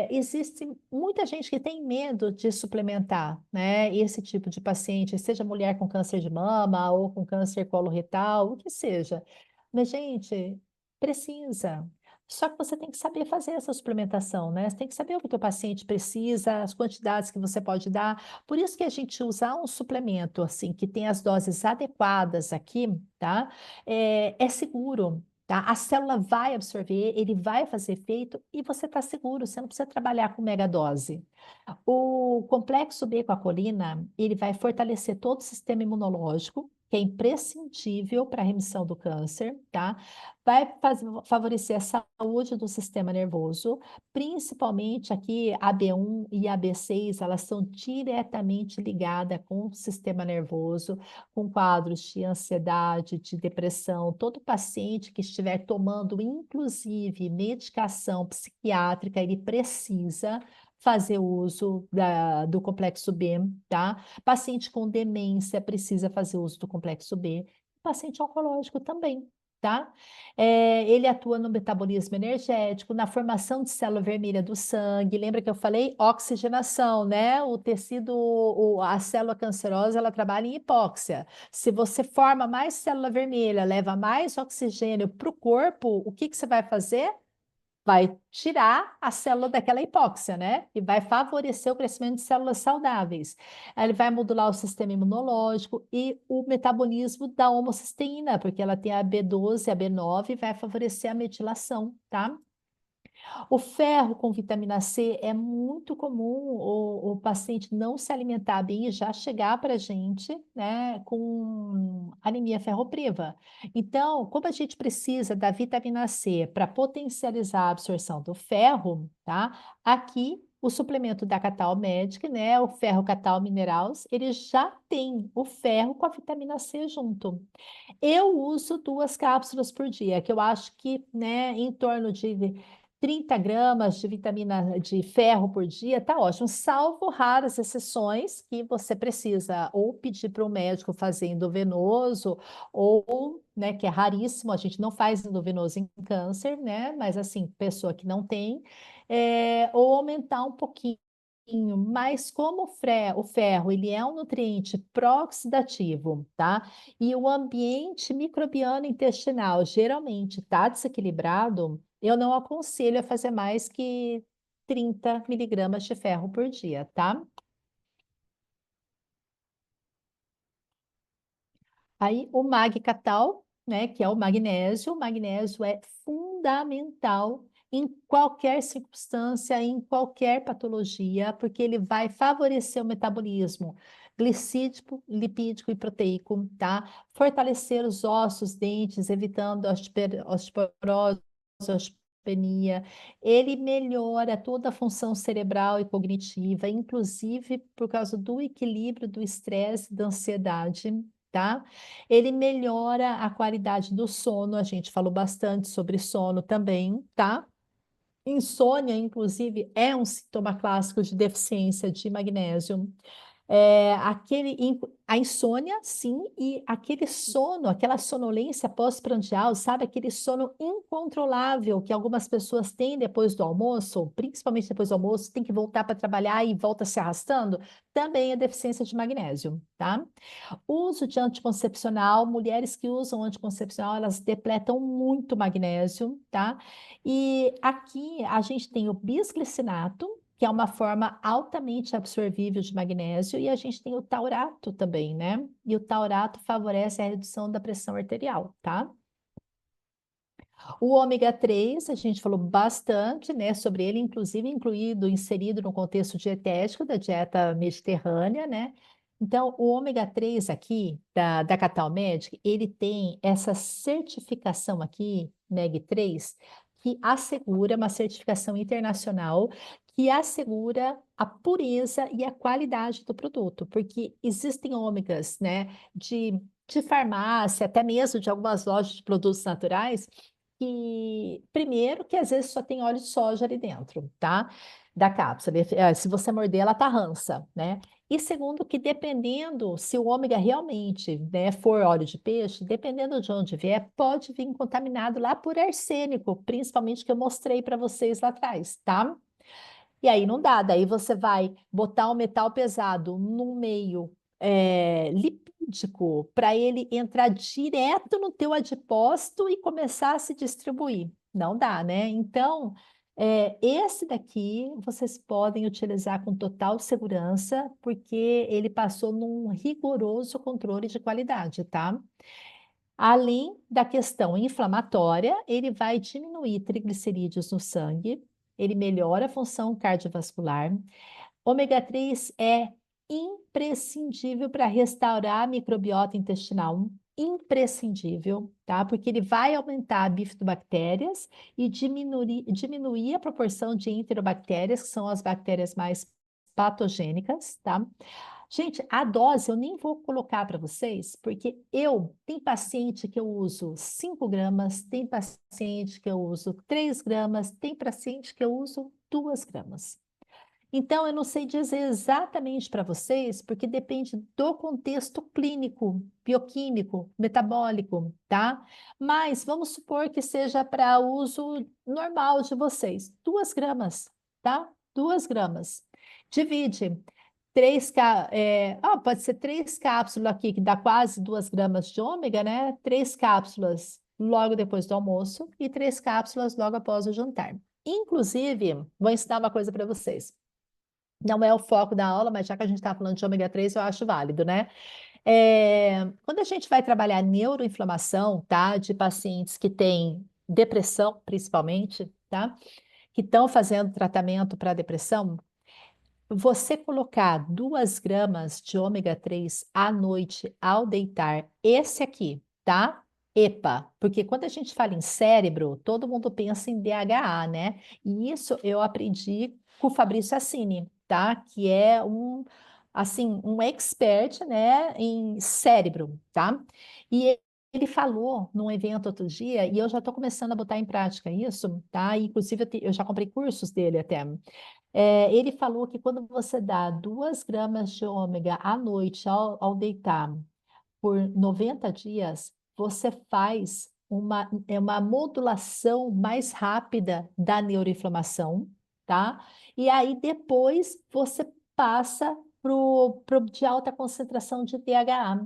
existe muita gente que tem medo de suplementar, né? Esse tipo de paciente, seja mulher com câncer de mama ou com câncer coloretal, o que seja. Mas, gente, precisa. Só que você tem que saber fazer essa suplementação, né? Você tem que saber o que o teu paciente precisa, as quantidades que você pode dar. Por isso que a gente usar um suplemento assim que tem as doses adequadas aqui, tá? É seguro. Tá? A célula vai absorver, ele vai fazer efeito e você está seguro, você não precisa trabalhar com megadose. O complexo B com a colina, ele vai fortalecer todo o sistema imunológico, que é imprescindível para a remissão do câncer, tá? Vai favorecer a saúde do sistema nervoso, principalmente aqui a B1 e a B6, elas são diretamente ligadas com o sistema nervoso, com quadros de ansiedade, de depressão. Todo paciente que estiver tomando, inclusive, medicação psiquiátrica, ele precisa fazer uso do complexo B, tá? Paciente com demência precisa fazer uso do complexo B. Paciente oncológico também, tá? Ele atua no metabolismo energético, na formação de célula vermelha do sangue. Lembra que eu falei? Oxigenação, né? O tecido, a célula cancerosa, ela trabalha em hipóxia. Se você forma mais célula vermelha, leva mais oxigênio para o corpo, o que que você vai fazer? Vai tirar a célula daquela hipóxia, né? E vai favorecer o crescimento de células saudáveis. Aí ele vai modular o sistema imunológico e o metabolismo da homocisteína, porque ela tem a B12, a B9, e vai favorecer a metilação, tá? O ferro com vitamina C é muito comum o paciente não se alimentar bem e já chegar para a gente, né, com anemia ferropriva. Então, como a gente precisa da vitamina C para potencializar a absorção do ferro, tá? Aqui o suplemento da Catal Medic, né, o ferro Catal Minerals, ele já tem o ferro com a vitamina C junto. Eu uso 2 cápsulas por dia, que eu acho que, né, em torno de 30 gramas de vitamina de ferro por dia, tá ótimo, salvo raras exceções que você precisa ou pedir para o médico fazer endovenoso, ou, né, que é raríssimo, a gente não faz endovenoso em câncer, né, mas assim, pessoa que não tem, ou aumentar um pouquinho. Mas como o ferro, ele é um nutriente pró-oxidativo, tá? E o ambiente microbiano intestinal geralmente está desequilibrado, eu não aconselho a fazer mais que 30 miligramas de ferro por dia, tá? Aí o Mag-Catal, né, que é o magnésio é fundamental em qualquer circunstância, em qualquer patologia, porque ele vai favorecer o metabolismo glicídico, lipídico e proteico, tá? Fortalecer os ossos, dentes, evitando osteoporose, osteopenia. Ele melhora toda a função cerebral e cognitiva, inclusive por causa do equilíbrio do estresse e da ansiedade, tá? Ele melhora a qualidade do sono, a gente falou bastante sobre sono também, tá? Insônia, inclusive, é um sintoma clássico de deficiência de magnésio. A insônia, sim, e aquele sono, aquela sonolência pós-prandial, sabe? Aquele sono incontrolável que algumas pessoas têm depois do almoço, principalmente depois do almoço, tem que voltar para trabalhar e volta se arrastando, também é deficiência de magnésio, tá? Uso de anticoncepcional, mulheres que usam anticoncepcional, elas depletam muito magnésio, tá? E aqui a gente tem o bisglicinato, que é uma forma altamente absorvível de magnésio, e a gente tem o taurato também, né? E o taurato favorece a redução da pressão arterial, tá? O ômega 3 a gente falou bastante, né, sobre ele, inclusive incluído, inserido no contexto dietético da dieta mediterrânea, né? Então, o ômega 3 aqui, da Catal Medic, ele tem essa certificação aqui, NEG 3, que assegura uma certificação internacional que assegura a pureza e a qualidade do produto, porque existem ômegas, né, de farmácia, até mesmo de algumas lojas de produtos naturais, que, primeiro, que às vezes só tem óleo de soja ali dentro, tá? Da cápsula. Se você morder, ela tá rança, né? E segundo, que dependendo, se o ômega realmente, né, for óleo de peixe, dependendo de onde vier, pode vir contaminado lá por arsênico, principalmente que eu mostrei para vocês lá atrás, tá? E aí não dá, daí você vai botar um metal pesado no meio lipídico para ele entrar direto no teu adipócito e começar a se distribuir. Não dá, né? Então, esse daqui vocês podem utilizar com total segurança, porque ele passou num rigoroso controle de qualidade, tá? Além da questão inflamatória, ele vai diminuir triglicerídeos no sangue, ele melhora a função cardiovascular. Ômega 3 é imprescindível para restaurar a microbiota intestinal, imprescindível, tá? Porque ele vai aumentar a bifidobactérias e diminuir a proporção de enterobactérias, que são as bactérias mais patogênicas, tá? Gente, a dose eu nem vou colocar para vocês, porque tem paciente que eu uso 5 gramas, tem paciente que eu uso 3 gramas, tem paciente que eu uso 2 gramas. Então, eu não sei dizer exatamente para vocês, porque depende do contexto clínico, bioquímico, metabólico, tá? Mas vamos supor que seja para uso normal de vocês, 2 gramas, tá? 2 gramas. Divide. Pode ser 3 cápsulas aqui, que dá quase 2 gramas de ômega, né? 3 cápsulas logo depois do almoço e 3 cápsulas logo após o jantar. Inclusive, vou ensinar uma coisa para vocês. Não é o foco da aula, mas já que a gente está falando de ômega 3, eu acho válido, né? Quando a gente vai trabalhar neuroinflamação, tá? De pacientes que têm depressão, principalmente, tá? Que estão fazendo tratamento para depressão, você colocar 2 gramas de ômega 3 à noite ao deitar, esse aqui, tá? EPA, porque quando a gente fala em cérebro, todo mundo pensa em DHA, né? E isso eu aprendi com o Fabrício Assini, tá? Que é assim, um expert, né, em cérebro, tá? ele falou num evento outro dia, e eu já estou começando a botar em prática isso, tá? Inclusive, eu já comprei cursos dele até. Ele falou que quando você dá 2 gramas de ômega à noite ao deitar por 90 dias, você faz uma modulação mais rápida da neuroinflamação, tá? E aí depois você passa pro de alta concentração de DHA.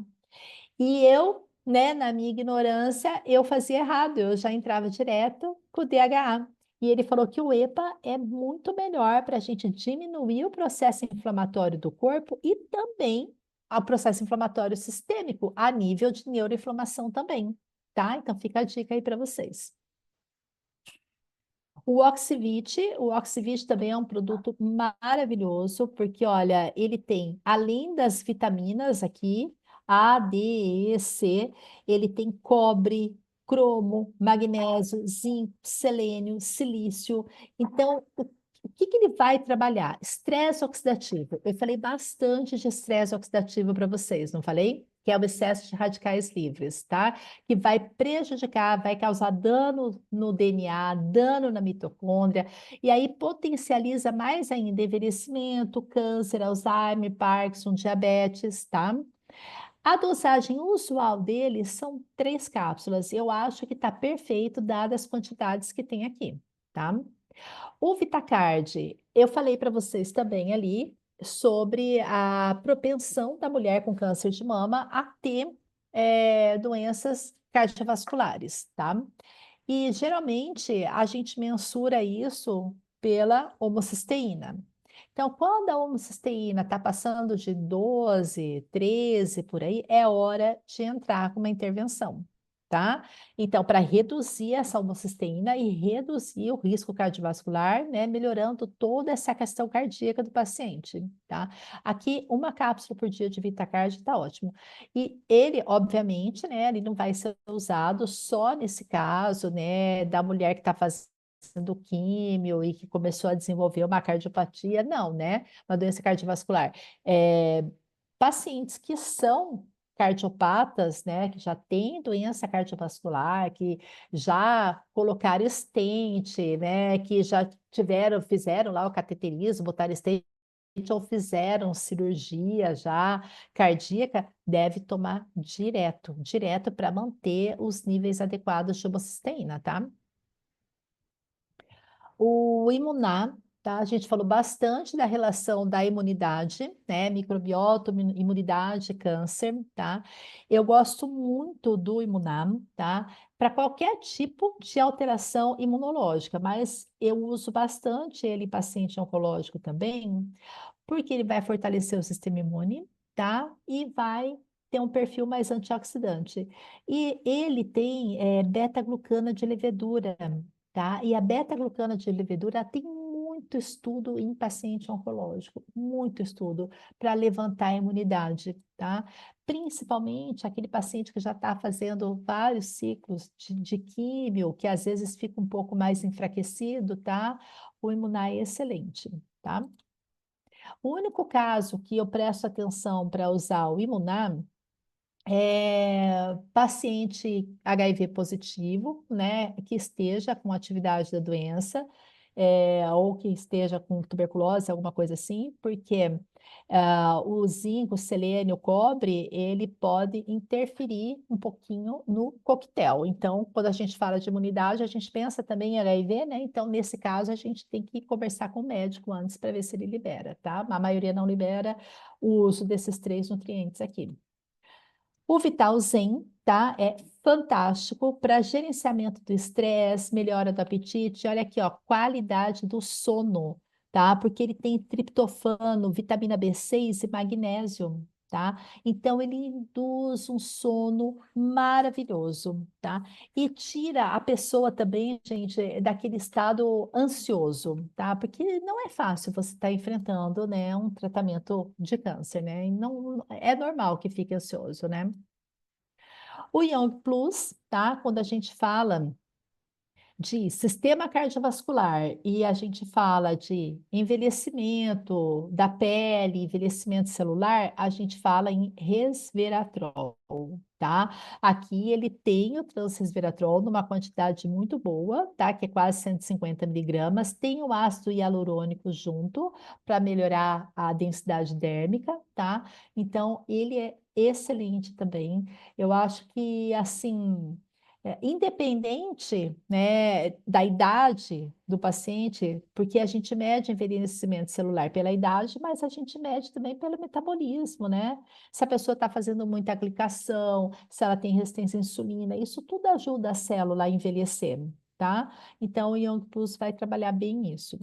E eu, né, na minha ignorância, eu fazia errado, eu já entrava direto com o DHA. E ele falou que o EPA é muito melhor para a gente diminuir o processo inflamatório do corpo e também o processo inflamatório sistêmico, a nível de neuroinflamação também, tá? Então fica a dica aí para vocês. O Oxivit também é um produto maravilhoso, porque, olha, ele tem, além das vitaminas aqui, A, D, E, C, ele tem cobre, cromo, magnésio, zinco, selênio, silício. Então, o que que ele vai trabalhar? Estresse oxidativo. Eu falei bastante de estresse oxidativo para vocês, não falei? Que é o excesso de radicais livres, tá? Que vai prejudicar, vai causar dano no DNA, dano na mitocôndria, e aí potencializa mais ainda envelhecimento, câncer, Alzheimer, Parkinson, diabetes, tá? A dosagem usual dele são 3 cápsulas. Eu acho que está perfeito, dadas as quantidades que tem aqui, tá? O Vitacard, eu falei para vocês também ali sobre a propensão da mulher com câncer de mama a ter doenças cardiovasculares, tá? E geralmente a gente mensura isso pela homocisteína. Então, quando a homocisteína está passando de 12, 13 por aí, é hora de entrar com uma intervenção, tá? Então, para reduzir essa homocisteína e reduzir o risco cardiovascular, né, melhorando toda essa questão cardíaca do paciente, tá? Aqui, uma cápsula por dia de Vitacard está ótimo. E ele, obviamente, né, ele não vai ser usado só nesse caso, né, da mulher que está fazendo químio e que começou a desenvolver uma cardiopatia, não, né, uma doença cardiovascular. Pacientes que são cardiopatas, né, que já têm doença cardiovascular, que já colocaram stent, né, que já fizeram lá o cateterismo, botaram stent ou fizeram cirurgia já cardíaca, deve tomar direto para manter os níveis adequados de homocisteína, tá? O imunar, tá? A gente falou bastante da relação da imunidade, né? Microbiota, imunidade, câncer, tá? Eu gosto muito do imunar, tá? Para qualquer tipo de alteração imunológica, mas eu uso bastante ele em paciente oncológico também, porque ele vai fortalecer o sistema imune, tá? E vai ter um perfil mais antioxidante. E ele tem beta-glucana de levedura, tá? E a beta-glucana de levedura tem muito estudo em paciente oncológico, muito estudo para levantar a imunidade, tá? Principalmente aquele paciente que já está fazendo vários ciclos de químio, que às vezes fica um pouco mais enfraquecido, tá? O imunar é excelente, tá? O único caso que eu presto atenção para usar o Imunar é paciente HIV positivo, né, que esteja com atividade da doença, ou que esteja com tuberculose, alguma coisa assim, porque o zinco, o selênio, o cobre, ele pode interferir um pouquinho no coquetel. Então, quando a gente fala de imunidade, a gente pensa também em HIV, né? Então, nesse caso, a gente tem que conversar com o médico antes para ver se ele libera, tá? A maioria não libera o uso desses 3 nutrientes aqui. O Vital Zen, tá? É fantástico para gerenciamento do estresse, melhora do apetite. Olha aqui, ó, qualidade do sono, tá? Porque ele tem triptofano, vitamina B6 e magnésio, tá? Então ele induz um sono maravilhoso, tá? E tira a pessoa também, gente, daquele estado ansioso, tá? Porque não é fácil você estar enfrentando, né, um tratamento de câncer, né? E não é normal que fique ansioso, né? O Young Plus, tá? Quando a gente fala de sistema cardiovascular e a gente fala de envelhecimento da pele, envelhecimento celular, a gente fala em resveratrol, tá? Aqui ele tem o transresveratrol numa quantidade muito boa, tá? Que é quase 150 miligramas. Tem o ácido hialurônico junto para melhorar a densidade dérmica, tá? Então, ele é excelente também. Eu acho que, assim, independente, né, da idade do paciente, porque a gente mede envelhecimento celular pela idade, mas a gente mede também pelo metabolismo, né? Se a pessoa está fazendo muita glicação, se ela tem resistência à insulina, isso tudo ajuda a célula a envelhecer, tá? Então, o Young Plus vai trabalhar bem isso.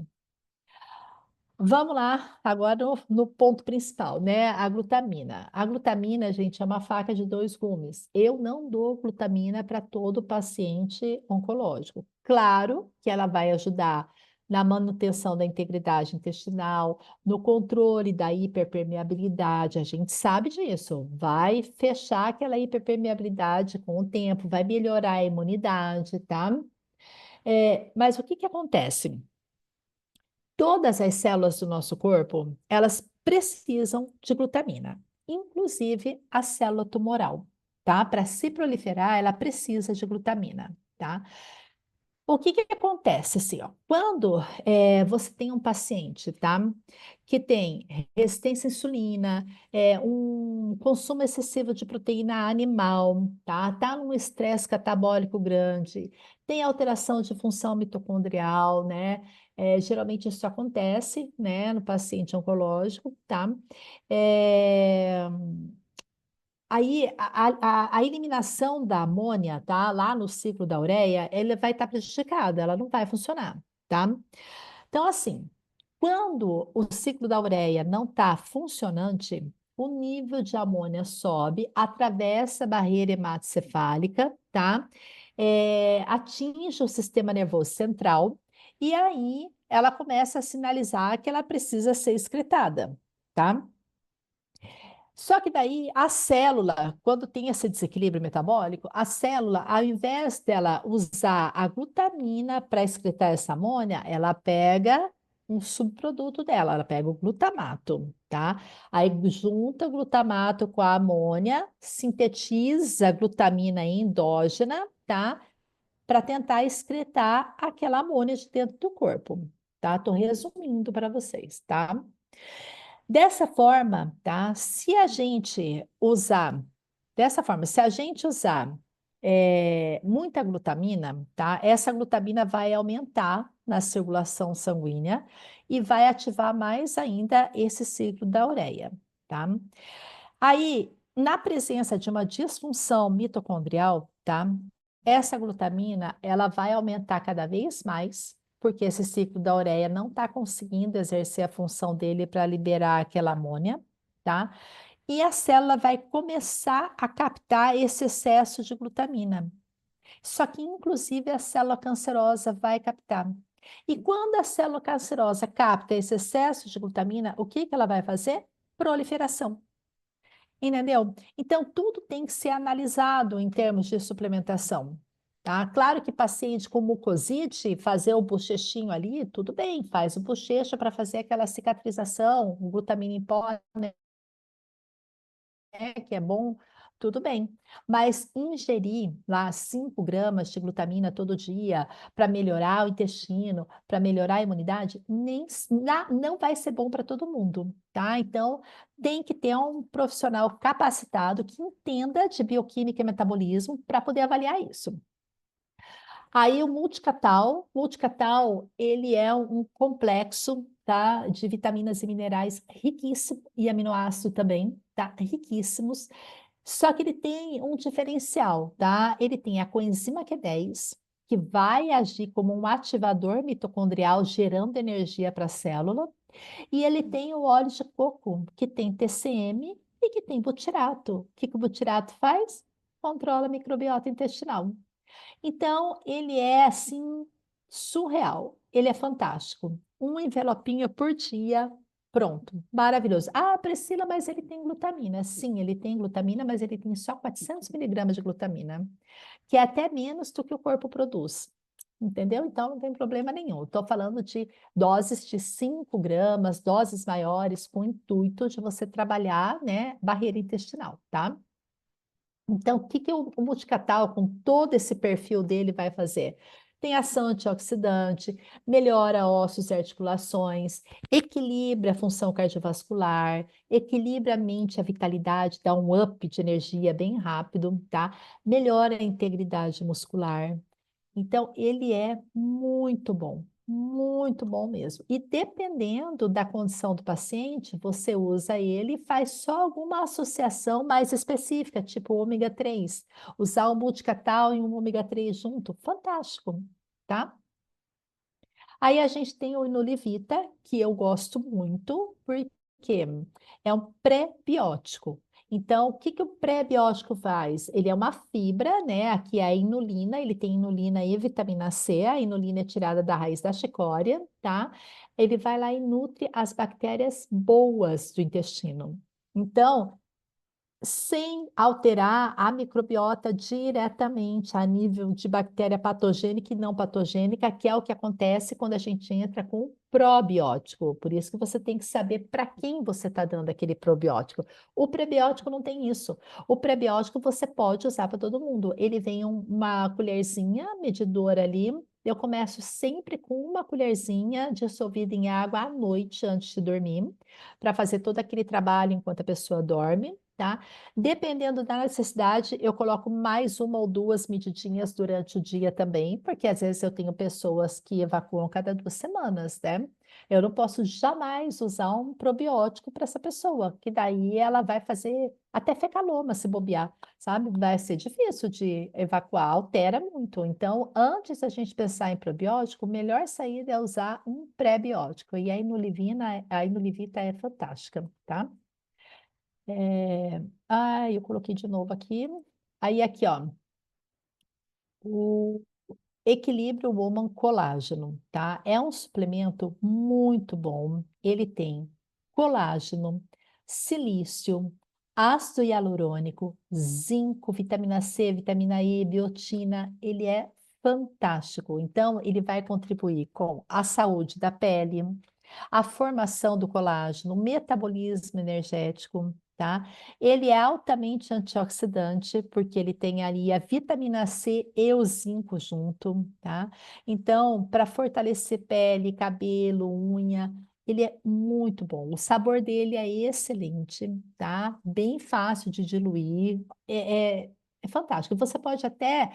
Vamos lá, agora no ponto principal, né? A glutamina. A glutamina, gente, é uma faca de dois gumes. Eu não dou glutamina para todo paciente oncológico. Claro que ela vai ajudar na manutenção da integridade intestinal, no controle da hiperpermeabilidade, a gente sabe disso. Vai fechar aquela hiperpermeabilidade com o tempo, vai melhorar a imunidade, tá? Mas o que que acontece? Todas as células do nosso corpo, elas precisam de glutamina, inclusive a célula tumoral, tá? Para se proliferar, ela precisa de glutamina, tá? O que que acontece assim, ó? Quando você tem um paciente, tá? Que tem resistência à insulina, um consumo excessivo de proteína animal, tá? Tá num estresse catabólico grande, tem alteração de função mitocondrial, né? Geralmente isso acontece, né, no paciente oncológico, tá? É, Aí, a eliminação da amônia, tá? Lá no ciclo da ureia, ela vai estar prejudicada, ela não vai funcionar, tá? Então, assim, quando o ciclo da ureia não está funcionante, o nível de amônia sobe, atravessa a barreira hematocefálica, tá? Atinge o sistema nervoso central, e aí ela começa a sinalizar que ela precisa ser excretada, tá? Só que daí a célula, quando tem esse desequilíbrio metabólico, a célula, ao invés dela usar a glutamina para excretar essa amônia, ela pega um subproduto dela, ela pega o glutamato, tá? Aí junta o glutamato com a amônia, sintetiza a glutamina endógena, tá? Para tentar excretar aquela amônia de dentro do corpo, tá? Tô resumindo para vocês, tá? Dessa forma, tá? Se a gente usar, dessa forma, se a gente usar muita glutamina, tá? Essa glutamina vai aumentar na circulação sanguínea e vai ativar mais ainda esse ciclo da ureia, tá? Aí, na presença de uma disfunção mitocondrial, tá? Essa glutamina, ela vai aumentar cada vez mais, porque esse ciclo da ureia não está conseguindo exercer a função dele para liberar aquela amônia, tá? E a célula vai começar a captar esse excesso de glutamina. Só que, inclusive, a célula cancerosa vai captar. E quando a célula cancerosa capta esse excesso de glutamina, o que que ela vai fazer? Proliferação. Entendeu? Então, tudo tem que ser analisado em termos de suplementação, tá? Claro que paciente com mucosite, fazer o bochechinho ali, tudo bem, faz o bochecha para fazer aquela cicatrização, o glutamina em pó, né, que é bom, tudo bem. Mas ingerir lá 5 gramas de glutamina todo dia para melhorar o intestino, para melhorar a imunidade, não vai ser bom para todo mundo, tá? Então, tem que ter um profissional capacitado que entenda de bioquímica e metabolismo para poder avaliar isso. Aí o multicatal, ele é um complexo, tá, de vitaminas e minerais riquíssimo e aminoácido também, tá, riquíssimos. Só que ele tem um diferencial, tá? Ele tem a coenzima Q10, que vai agir como um ativador mitocondrial, gerando energia para a célula, e ele tem o óleo de coco, que tem TCM e que tem butirato. O que que o butirato faz? Controla a microbiota intestinal. Então, ele é assim surreal. Ele é fantástico. Um envelopinho por dia, pronto. Maravilhoso. Ah, Priscila, mas ele tem glutamina. Sim, ele tem glutamina, mas ele tem só 400 miligramas de glutamina, que é até menos do que o corpo produz. entendeu? Então não tem problema nenhum. Estou falando de doses de 5 gramas, doses maiores, com o intuito de você trabalhar, né, barreira intestinal, tá? Então, o que que o multicatal, com todo esse perfil dele, vai fazer? Tem ação antioxidante, melhora ossos e articulações, equilibra a função cardiovascular, equilibra a mente, a vitalidade, dá um up de energia bem rápido, tá? Melhora a integridade muscular. Então, ele é muito bom mesmo. E dependendo da condição do paciente, você usa ele e faz só alguma associação mais específica, tipo ômega 3. Usar o multicatal e um ômega 3 junto, fantástico, tá? Aí a gente tem o Inulivita, que eu gosto muito, porque é um pré-biótico. Então, o que que o pré-biótico faz? Ele é uma fibra, né? Aqui é a inulina, ele tem inulina e vitamina C. A inulina é tirada da raiz da chicória, tá? Ele vai lá e nutre as bactérias boas do intestino. Então, sem alterar a microbiota diretamente a nível de bactéria patogênica e não patogênica, que é o que acontece quando a gente entra com probiótico. Por isso que você tem que saber para quem você está dando aquele probiótico. O prebiótico não tem isso. O prebiótico você pode usar para todo mundo. Ele vem uma colherzinha medidora ali. Eu começo sempre com uma colherzinha dissolvida em água à noite antes de dormir, para fazer todo aquele trabalho enquanto a pessoa dorme. Tá? Dependendo da necessidade, eu coloco mais uma ou duas medidinhas durante o dia também, porque às vezes eu tenho pessoas que evacuam cada 2 semanas, né? Eu não posso jamais usar um probiótico para essa pessoa, que daí ela vai fazer até fecaloma se bobear, sabe? Vai ser difícil de evacuar, altera muito. Então, antes da gente pensar em probiótico, a melhor saída é usar um pré-biótico. E a Inulivita é fantástica, tá? Eu coloquei de novo aqui. Aí, aqui, ó, o Equilíbrio Woman Colágeno, tá? É um suplemento muito bom. Ele tem colágeno, silício, ácido hialurônico, zinco, vitamina C, vitamina E, biotina. Ele é fantástico. Então, ele vai contribuir com a saúde da pele, a formação do colágeno, o metabolismo energético, tá? Ele é altamente antioxidante, porque ele tem ali a vitamina C e o zinco junto, tá? Então, para fortalecer pele, cabelo, unha, ele é muito bom. O sabor dele é excelente, tá? Bem fácil de diluir. É fantástico. Você pode até.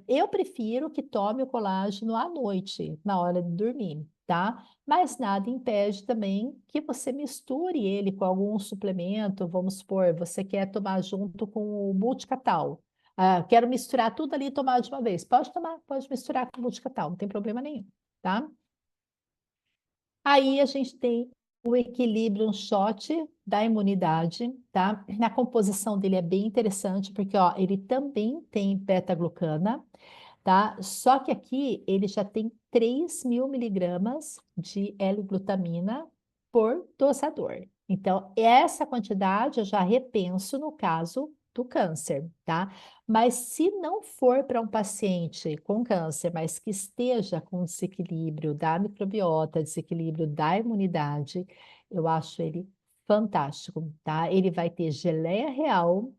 Eu prefiro que tome o colágeno à noite, na hora de dormir, tá? Mas nada impede também que você misture ele com algum suplemento. Vamos supor, você quer tomar junto com o multicatal. Ah, quero misturar tudo ali e tomar de uma vez. Pode tomar, pode misturar com o multicatal, não tem problema nenhum, tá? Aí a gente tem o equilíbrio um shot da imunidade, tá? Na composição dele é bem interessante, porque ó, ele também tem beta-glucana, tá? Só que aqui ele já tem 3.000 miligramas de L-glutamina por dosador. Então, essa quantidade eu já repenso no caso do câncer, tá? Mas se não for para um paciente com câncer, mas que esteja com desequilíbrio da microbiota, desequilíbrio da imunidade, eu acho ele fantástico, tá? Ele vai ter geleia real,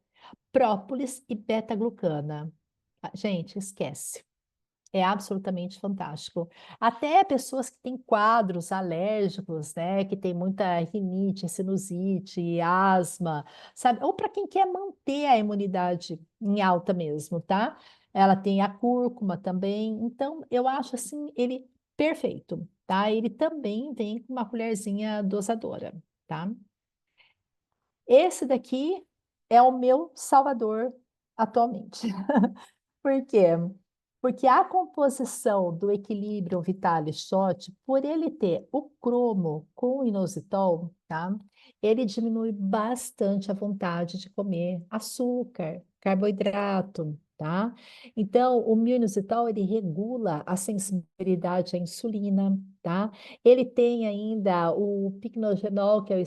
própolis e beta-glucana. Ah, gente, esquece. É absolutamente fantástico. Até pessoas que têm quadros alérgicos, né, que tem muita rinite, sinusite, asma, sabe? Ou para quem quer manter a imunidade em alta mesmo, tá? Ela tem a cúrcuma também. Então, eu acho assim ele perfeito, tá? Ele também vem com uma colherzinha dosadora, tá? Esse daqui é o meu salvador atualmente. Por quê? Porque a composição do equilíbrio Vitalis Shot, por ele ter o cromo com o inositol, tá? Ele diminui bastante a vontade de comer açúcar, carboidrato, tá? Então, o mioinositol, ele regula a sensibilidade à insulina, tá? Ele tem ainda o picnogenol, que é o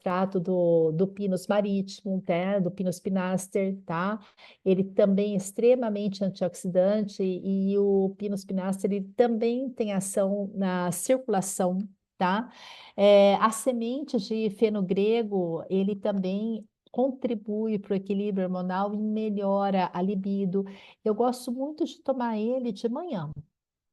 extrato do Pinus maritimo, né, do Pinus pinaster, tá? Ele também é extremamente antioxidante e o Pinus pinaster ele também tem ação na circulação, tá? As sementes de fenogrego, ele também contribui para o equilíbrio hormonal e melhora a libido. Eu gosto muito de tomar ele de manhã,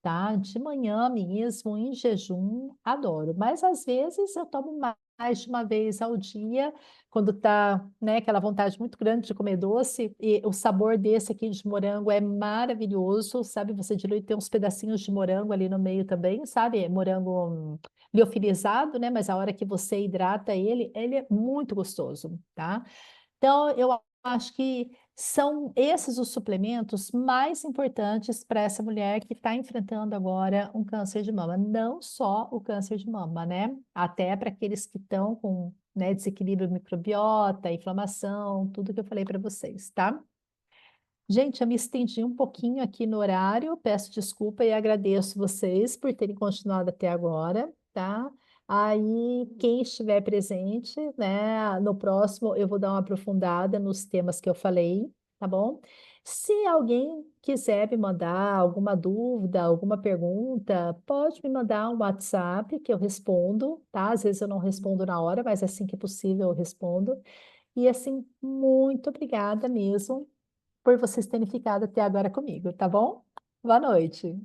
tá? De manhã mesmo, em jejum, adoro. Mas às vezes eu tomo mais de uma vez ao dia, quando tá, né, aquela vontade muito grande de comer doce. E o sabor desse aqui de morango é maravilhoso, sabe? Você dilui, tem uns pedacinhos de morango ali no meio também, sabe? É morango liofilizado, né? Mas a hora que você hidrata ele, ele é muito gostoso, tá? Então, eu acho que são esses os suplementos mais importantes para essa mulher que está enfrentando agora um câncer de mama. Não só o câncer de mama, né? Até para aqueles que estão com, né, desequilíbrio microbiota, inflamação, tudo que eu falei para vocês, tá? Gente, eu me estendi um pouquinho aqui no horário, peço desculpa e agradeço vocês por terem continuado até agora, tá? Aí, quem estiver presente, né, no próximo eu vou dar uma aprofundada nos temas que eu falei, tá bom? Se alguém quiser me mandar alguma dúvida, alguma pergunta, pode me mandar um WhatsApp que eu respondo, tá? Às vezes eu não respondo na hora, mas assim que possível eu respondo. E assim, muito obrigada mesmo por vocês terem ficado até agora comigo, tá bom? Boa noite.